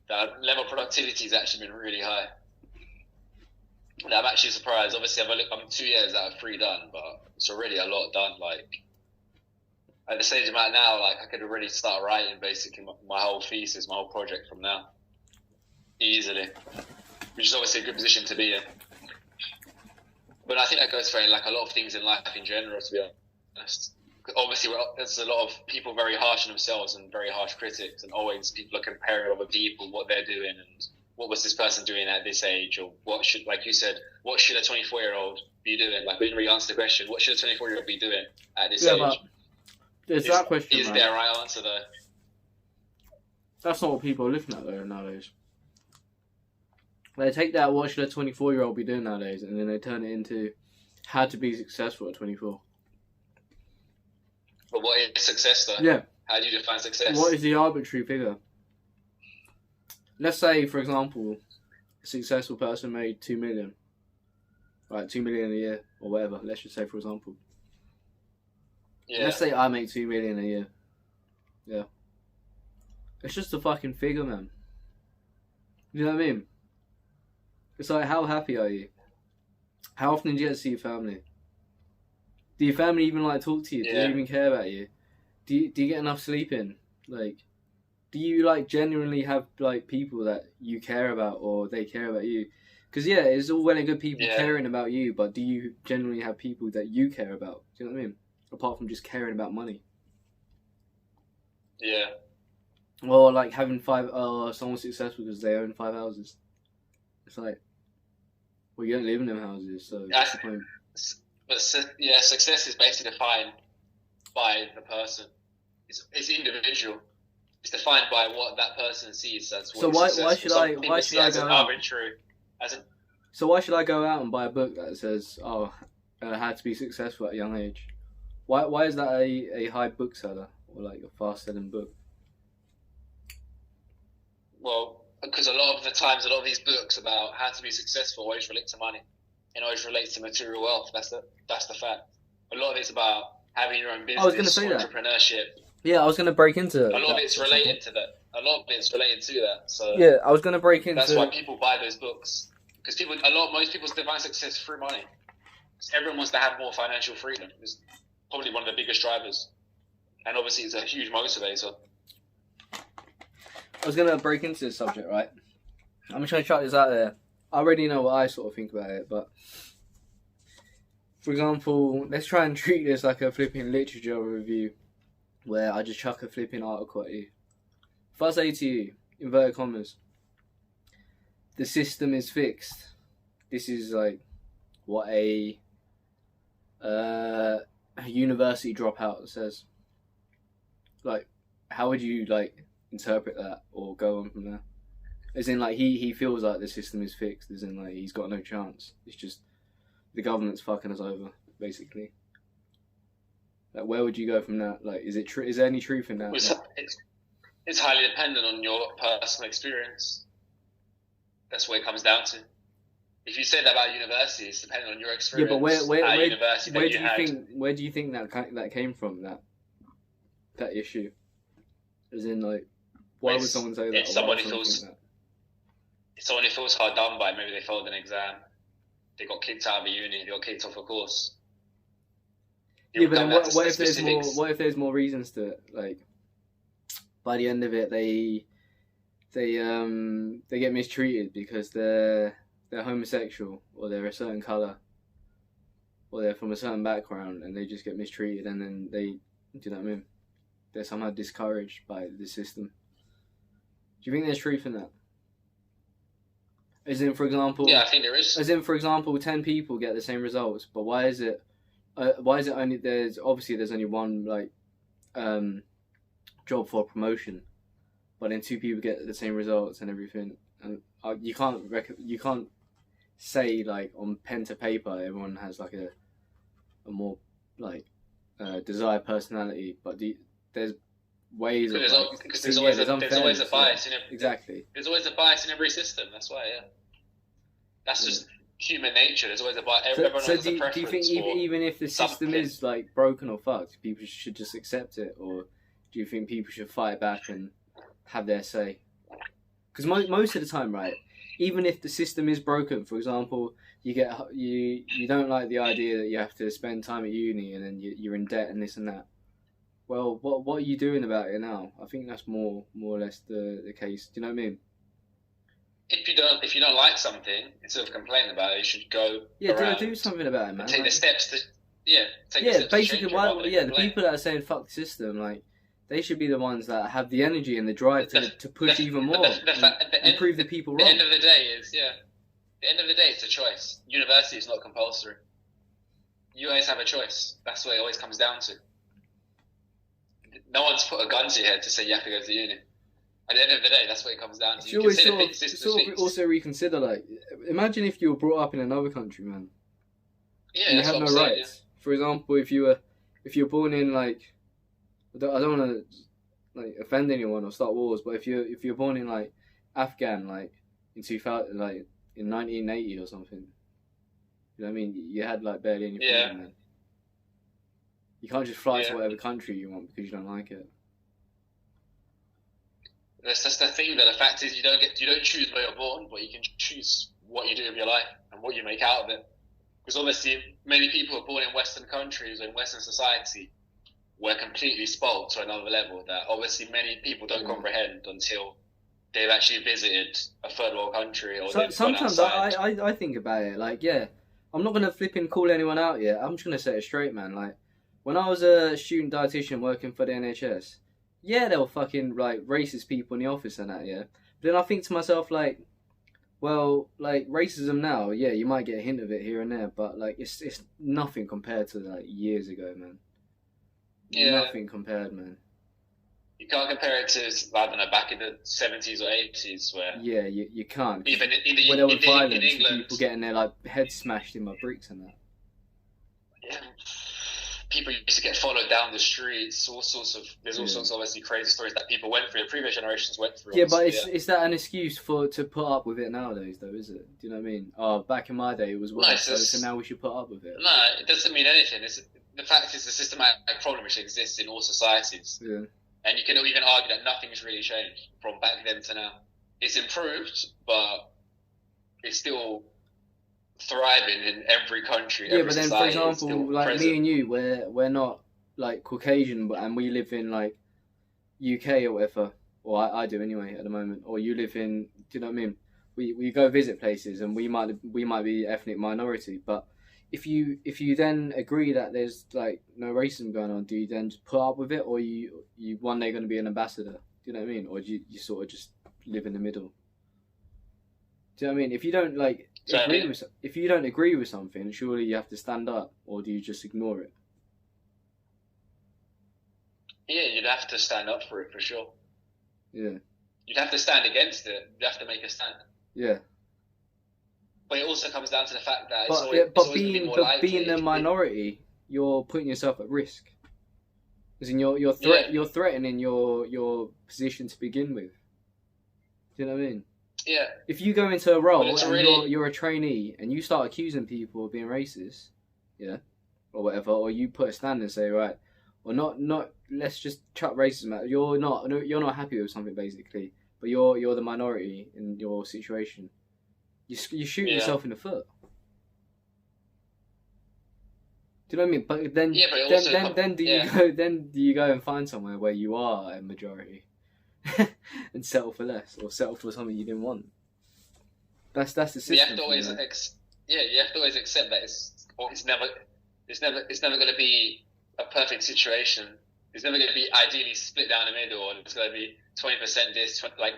that level of productivity has actually been really high. And I'm actually surprised. Obviously, I'm 2 years out of 3 done, but it's already a lot done, like... At the stage I'm at now, like I could already start writing basically my whole thesis, my whole project from now, easily, which is obviously a good position to be in. But I think that goes for like a lot of things in life in general, to be honest. Obviously, there's a lot of people very harsh on themselves and very harsh critics, and always people are comparing other people, what they're doing, and what was this person doing at this age, or what should, like you said, what should a 24-year-old be doing? Like we didn't really answer the question, what should a 24-year-old be doing at this age? But there's that question, is there a right answer though? That's not what people are looking at though nowadays. They take that, what should a 24-year-old be doing nowadays, and then they turn it into how to be successful at 24. But what is success though? Yeah. How do you define success? What is the arbitrary figure? Let's say, for example, a successful person made 2 million. Right, 2 million a year, or whatever. Let's just say, for example. Yeah. Let's say I make 2 million a year. Yeah. It's just a fucking figure, man. You know what I mean? It's like, how happy are you? How often do you get to see your family? Do your family even like talk to you? Yeah. Do they even care about you? Do you get enough sleep in? Like, do you like genuinely have like people that you care about or they care about you? Because yeah, it's all well and good people caring about you, but do you genuinely have people that you care about? Do you know what I mean? Apart from just caring about money. Yeah. Or like having someone's successful because they own 5 houses. It's like, well, you don't live in them houses, so what's the point? But success is basically defined by the person. It's individual. It's defined by what that person sees as. So why should I go out? Arbitrary, So why should I go out and buy a book that says, how to be successful at a young age? Why is that a high book seller or like a fast selling book? Well, because a lot of the times, a lot of these books about how to be successful always relate to money, and always relates to material wealth. That's the fact. A lot of it's about having your own business, I was going to say entrepreneurship. Yeah, I was going to break into a lot of it's related to that. A lot of it's related to that. So yeah, I was going to break into. That's why people buy those books, because most people define success through money. Everyone wants to have more financial freedom. It's probably one of the biggest drivers, and obviously it's a huge motivator. I was gonna break into this subject, right? I'm just gonna try this out there. I already know what I sort of think about it, but for example, let's try and treat this like a flipping literature review, where I just chuck a flipping article at you. If I say to you, inverted commas, the system is fixed. This is like what a university dropout says. Like, how would you like interpret that or go on from there? As in, like, he feels like the system is fixed. As in, like, he's got no chance. It's just the government's fucking us over, basically. Like, where would you go from that? Like, is it true? Is there any truth in that? It's highly dependent on your personal experience. That's what it comes down to. If you say that about university, it's dependent on your experience. Yeah, but where do you think that came from? That issue, as in, like, why would someone say that? It's someone who feels hard done by. Maybe they failed an exam, they got kicked out of a uni, they got kicked off a course. Yeah, but then what if there's more reasons to it? Like, by the end of it, they get mistreated because they're homosexual, or they're a certain colour, or they're from a certain background, and they just get mistreated, and then do you know what I mean? They're somehow discouraged by the system. Do you think there's truth in that? As in, for example... Yeah, I think there is. As in, for example, 10 people get the same results, but why is it only... There's only one, like, job for promotion, but then 2 people get the same results and everything. And you can't say, like, on pen to paper, everyone has, like, a more, like, desired personality, but there's ways of... Because there's always a bias in every... Exactly. There's always a bias in every system, that's why, yeah. That's just human nature, there's always a bias. Everyone has a preference. Do you think even if the system is, like, broken or fucked, people should just accept it, or do you think people should fight back and have their say? Because most of the time, right, even if the system is broken, for example, you don't like the idea that you have to spend time at uni and then you're in debt and this and that. Well, what are you doing about it now? I think that's more or less the case. Do you know what I mean? If you don't like something, instead of complaining about it, you should go. Yeah, do something about it, man. Take the steps to. Yeah. Basically, the people that are saying fuck the system, like, they should be the ones that have the energy and the drive to push even more and prove the people wrong. The end of the day, it's a choice. University is not compulsory. You always have a choice. That's what it always comes down to. No one's put a gun to your head to say you have to go to uni. At the end of the day, that's what it comes down to. You also reconsider, like, imagine if you were brought up in another country, man. Yeah, and you have no rights. Yeah. For example, if you're born in, like, I don't want to, like, offend anyone or start wars, but if you're born in, like, Afghan, like, in 2000, like, in 1980 or something, you know what I mean? You had, like, barely any freedom, man. You can't just fly to whatever country you want because you don't like it. That's the thing. That the fact is, you don't choose where you're born, but you can choose what you do with your life and what you make out of it. Because obviously, many people are born in Western countries or in Western society were completely spoiled to another level that obviously many people don't comprehend until they've actually visited a third world country or sometimes I think about it, like, yeah, I'm not gonna flipping call anyone out yet. I'm just gonna set it straight, man. Like, when I was a student dietitian working for the NHS, yeah, there were fucking, like, racist people in the office and that, yeah. But then I think to myself, like, well, like, racism now, yeah, you might get a hint of it here and there, but, like, it's nothing compared to, like, years ago, man. Yeah. Nothing compared, man. You can't compare it to, I don't know, back in the 70s or 80s where... Yeah, you can't. Even in where there was violence, in England, people getting their, like, heads smashed in by bricks and that. Yeah. People used to get followed down the streets, there's all sorts of obviously crazy stories that people went through, previous generations went through. Yeah, but is that an excuse to put up with it nowadays, though, is it? Do you know what I mean? Oh, back in my day it was worse, so now we should put up with it. No, it doesn't mean anything. The fact is, a systematic problem which exists in all societies. Yeah. And you can even argue that nothing's really changed from back then to now. It's improved, but it's still thriving in every country. Yeah, but then, for example, like present. Me and you, we're not, like, Caucasian, and we live in, like, UK or whatever. or I do anyway at the moment, or you live in, do you know what I mean? We go visit places and we might be ethnic minority, but if you then agree that there's like no racism going on, do you then just put up with it, or you one day going to be an ambassador? Do you know what I mean? Or do you sort of just live in the middle? Do you know what I mean? If you don't if you don't agree with something, surely you have to stand up, or do you just ignore it? Yeah, you'd have to stand up for it for sure. Yeah. You'd have to stand against it. You'd have to make a stand. Yeah. But it also comes down to the fact that being the minority, you're putting yourself at risk. As in, you're threatening your position to begin with. Do you know what I mean? Yeah. If you go into a role and you're a trainee and you start accusing people of being racist, yeah, or whatever, or you put a stand and say, right, or not, let's just chuck racism out. You're not happy with something basically, but you're the minority in your situation. You shoot yourself in the foot. Do you know what I mean? But then do you go and find somewhere where you are a majority and settle for less, or settle for something you didn't want? That's the system. You have to always accept that it's never going to be a perfect situation. It's never going to be ideally split down the middle, and it's going to be 20% this, like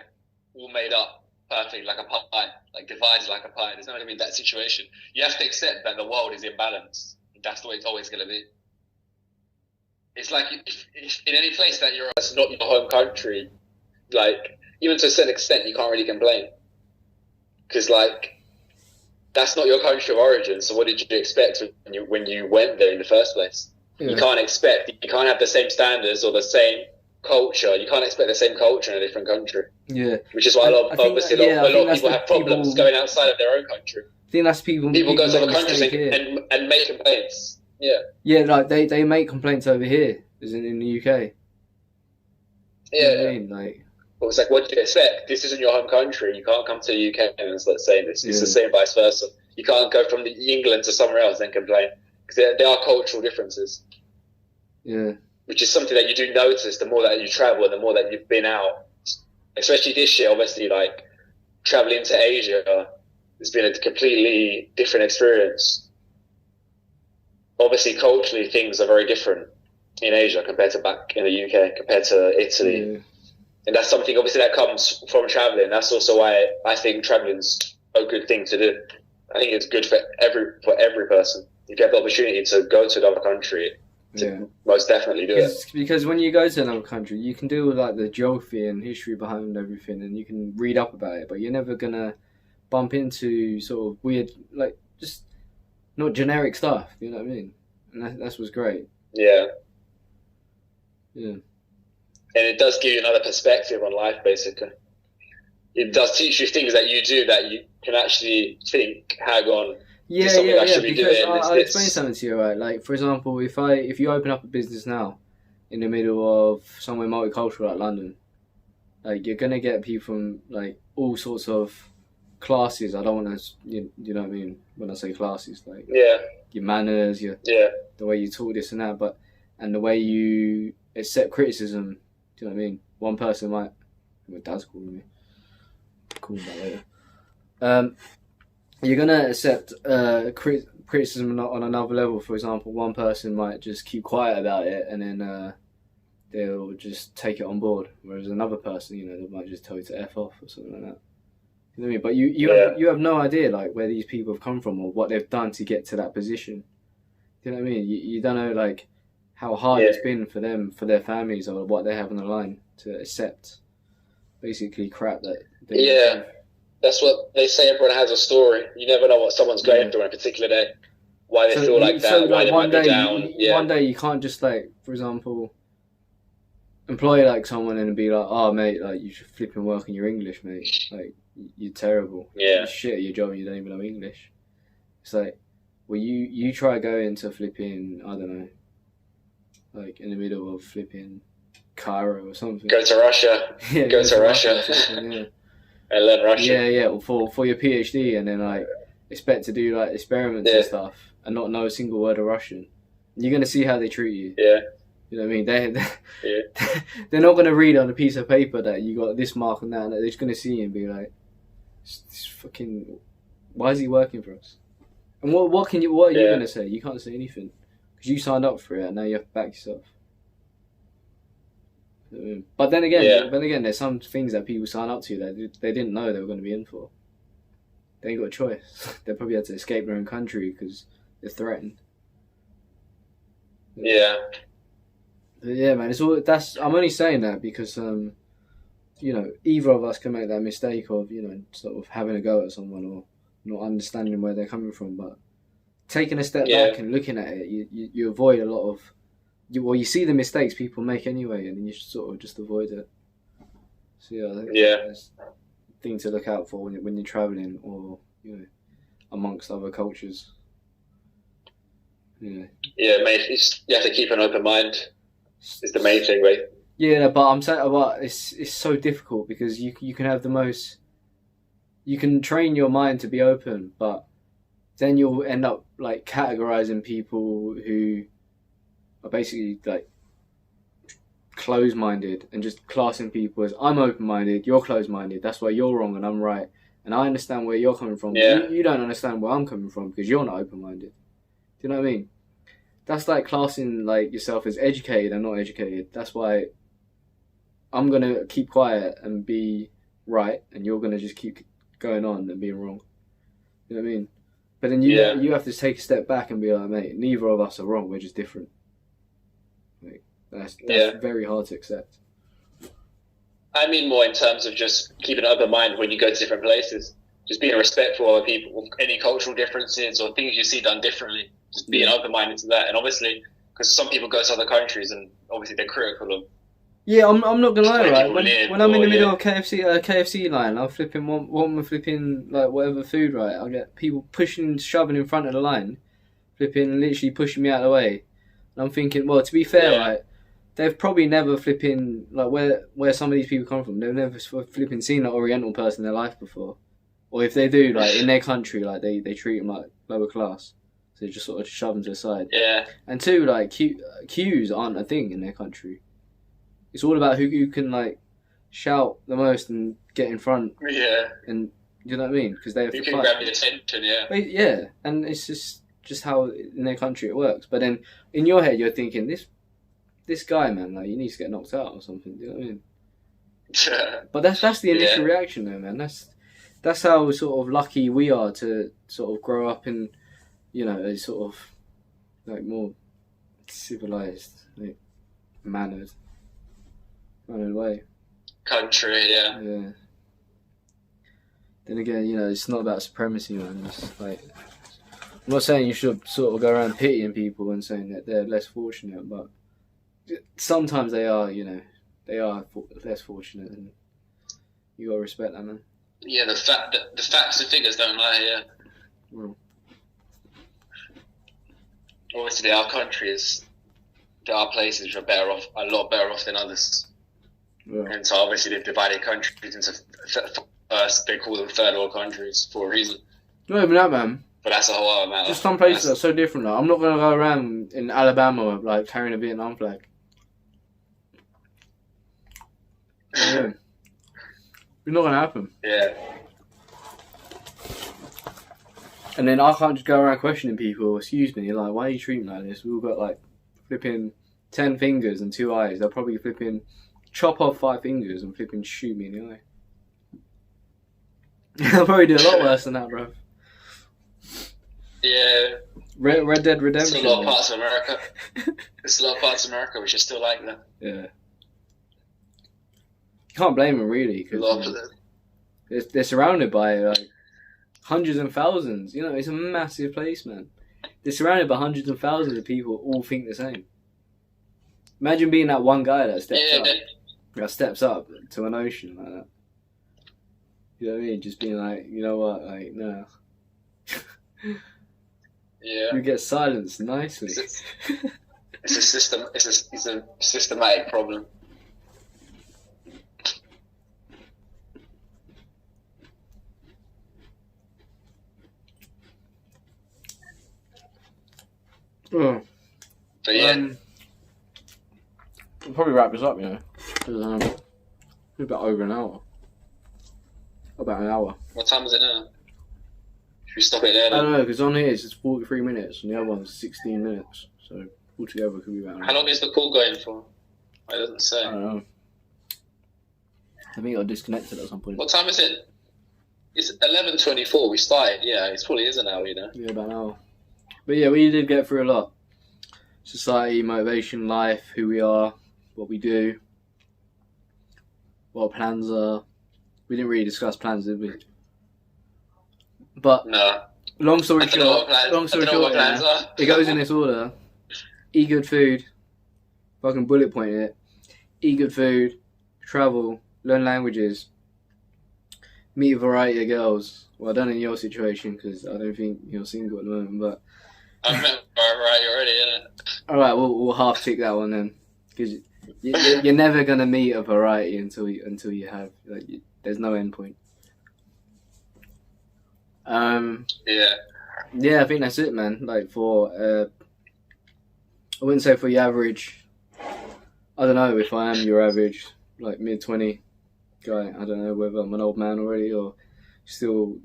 all made up. Perfect, like a pie, like divided like a pie. There's never going to be that situation. You have to accept that the world is imbalanced. That's the way it's always going to be. It's like if in any place that's not your home country, like even to a certain extent, you can't really complain because like that's not your country of origin. So what did you expect when you went there in the first place? Yeah. You can't have the same standards or the same culture. You can't expect the same culture in a different country. Yeah, which is why a lot of people have problems going outside of their own country. I think that's people go to other countries and make complaints. Yeah. Yeah, like they make complaints over here, as in the UK. Yeah. You know what I mean? Like, well, it's like, what do you expect? This isn't your home country. You can't come to the UK and start saying this. It's the same vice versa. You can't go from England to somewhere else and complain because there are cultural differences. Yeah. Which is something that you do notice the more that you travel and the more that you've been out. Especially this year, obviously, like traveling to Asia has been a completely different experience. Obviously, culturally, things are very different in Asia compared to back in the UK, compared to Italy. Yeah. And that's something, obviously, that comes from traveling. That's also why I think traveling's a good thing to do. I think it's good for every person. If you have the opportunity to go to another country, most definitely do it. Because when you go to another country, you can do like the geography and history behind everything, and you can read up about it, but you're never gonna bump into sort of weird, like just not generic stuff. You know what I mean? And that's what's great. Yeah. Yeah. And it does give you another perspective on life, basically. It does teach you things that you do that you can actually think, hang on. Yeah. Because I'll explain something to you, right? Like, for example, if you open up a business now in the middle of somewhere multicultural like London, like you're gonna get people from like all sorts of classes. I don't want to, you know what I mean when I say classes, like your manners, the way you talk, this and that, and the way you accept criticism. Do you know what I mean? One person might. My dad's calling me. Call me back later. You're gonna accept criticism on another level. For example, one person might just keep quiet about it, and then they'll just take it on board. Whereas another person, they might just tell you to F off or something like that. You know what I mean? But you have no idea like where these people have come from or what they've done to get to that position. You know what I mean? You don't know like how hard it's been for them, for their families, or what they have on the line to accept basically crap that they That's what they say. Everyone has a story. You never know what someone's going through on a particular day. Why they feel like that. Why they might be down. One day you can't just like, for example, employ like someone and be like, "Oh mate, like you should flipping work on your English, mate. Like you're terrible. You're shit at your job and you don't even know English." It's like, well, you try going to flipping, I don't know, like in the middle of flipping Cairo or something. Go to Russia. Go to Russia. And learn Russian. Yeah, for your PhD, and then like expect to do like experiments and stuff, and not know a single word of Russian. You're gonna see how they treat you. Yeah. You know what I mean? Yeah. They're not going to read on a piece of paper that you got this mark and that, and they're just going to see you and be like, this fucking, why is he working for us? And what are you going to say? You can't say anything because you signed up for it, and now you have to back yourself. But then again, there's some things that people sign up to that they didn't know they were going to be in for. They ain't got a choice. They probably had to escape their own country because they're threatened. Yeah. But yeah, man. I'm only saying that because either of us can make that mistake of sort of having a go at someone or not understanding where they're coming from. But taking a step back and looking at it, you avoid a lot of. You see the mistakes people make anyway, and you sort of just avoid it. So yeah, I think that's a thing to look out for when you're traveling or amongst other cultures. Yeah. Yeah, mate. You have to keep an open mind. It's the main thing, right? Yeah, but I'm saying, it's so difficult because you can have the most. You can train your mind to be open, but then you'll end up like categorizing people who are basically like closed-minded and just classing people as I'm open-minded, you're closed-minded. That's why you're wrong and I'm right. And I understand where you're coming from. Yeah. You don't understand where I'm coming from because you're not open-minded. Do you know what I mean? That's like classing like yourself as educated and not educated. That's why I'm gonna keep quiet and be right, and you're gonna just keep going on and being wrong. You know what I mean? But then you have to take a step back and be like, mate, neither of us are wrong. We're just different. Like, that's very hard to accept. I mean more in terms of just keeping an open mind when you go to different places. Just being respectful of other people, any cultural differences or things you see done differently. Just being open-minded to that. And obviously, because some people go to other countries and obviously they're critical of. Yeah, I'm not gonna lie, right? When I'm in the middle of KFC line, I'm flipping one flipping like whatever food, right? I'll get people pushing, shoving in front of the line, flipping, literally pushing me out of the way. And I'm thinking, well, to be fair, right? They've probably never flipping like where some of these people come from. They've never flipping seen an Oriental person in their life before, or if they do, like in their country, like they treat them like lower class. So they just sort of shove them to the side. Yeah. And two, like queues aren't a thing in their country. It's all about who can like shout the most and get in front. Yeah. And you know what I mean? Because they have to fight. You can grab the attention, yeah. But, yeah, and it's just how in their country it works. But then in your head you're thinking this guy, man, like you need to get knocked out or something. Do you know what I mean? But that's the initial reaction, though, man. That's how sort of lucky we are to sort of grow up in, a sort of like more civilized, like, mannered way. Country, yeah. Yeah. Then again, it's not about supremacy, man. It's like, I'm not saying you should sort of go around pitying people and saying that they're less fortunate, but sometimes they are, they are less fortunate, and you gotta respect that, man. Yeah, the facts and figures don't lie. Yeah. Well. Obviously, there are places which are a lot better off than others. Yeah. And so obviously they've divided countries into first, they call them third world countries for a reason. Not even that, man. But that's a whole other matter. Just some places are so different. Like, I'm not going to go around in Alabama like carrying a Vietnam flag. Yeah. It's not going to happen. Yeah. And then I can't just go around questioning people, excuse me, like, why are you treating me like this? We've all got like flipping 10 fingers and 2 eyes. They'll probably flipping chop off 5 fingers and flipping shoot me in the eye. I'll probably do a lot worse than that, bro. Yeah. Red Dead Redemption. There's a lot of parts of America. There's a lot of parts of America which are still like that. Yeah. You can't blame them, really, because they're surrounded by like hundreds and thousands. It's a massive place, man. They're surrounded by hundreds and thousands of people who all think the same. Imagine being that one guy that steps up to an ocean like that. You know what I mean? Just being like, you know what, like, no. Yeah. You get silenced nicely. It's a systematic problem. Oh. But yeah. probably wrap this up, you know. 'Cause, it's about over an hour. About an hour. What time is it now? Should we stop it there I then? don't know, because on here it's 43 minutes and the other one's 16 minutes. So altogether it could be about an hour. How long is the call going for? It doesn't say. I don't know. I think I got disconnected at some point. What time is it? It's 11:24. We started. Yeah, it probably is an hour, you know. Yeah, about an hour. But yeah, we did get through a lot. Society, motivation, life, who we are, what we do, what our plans are. We didn't really discuss plans, did we? But No. long story I don't know what short, plans. long I story don't know what short, plans yeah, are. it goes in this order: eat good food, fucking bullet point it. Eat good food, travel, learn languages, meet a variety of girls. Well, I don't know in your situation because I don't think you're single at the moment. But I've met variety already, innit? all right, we'll half tick that one then, because you're never gonna meet a variety until you have there's no end point. Yeah. Yeah, I think that's it, man. Like for I wouldn't say for your average. I don't know if I am your average, like mid-20 guy. I don't know whether I'm an old man already or still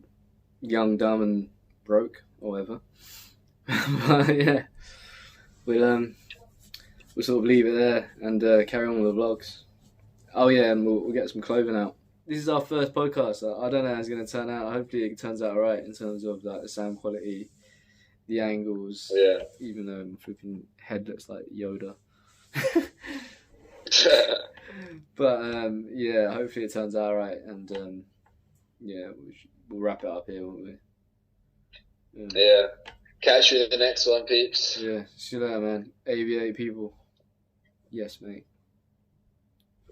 young, dumb, and broke or whatever. But yeah, we'll sort of leave it there and carry on with the vlogs. Oh yeah, and we'll get some clothing out. This is our first podcast. I don't know how it's going to turn out. Hopefully it turns out alright in terms of like the sound quality, the angles. Yeah. Even though my flipping head looks like Yoda. But yeah, hopefully it turns out alright, and yeah, we'll wrap it up here, won't we? Yeah. Catch you in the next one, peeps. Yeah, see you later, man. Aviate people. Yes, mate.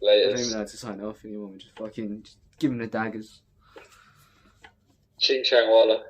I don't even Laters. know how to sign off anymore. Just give him the daggers. Ching Chang Walla.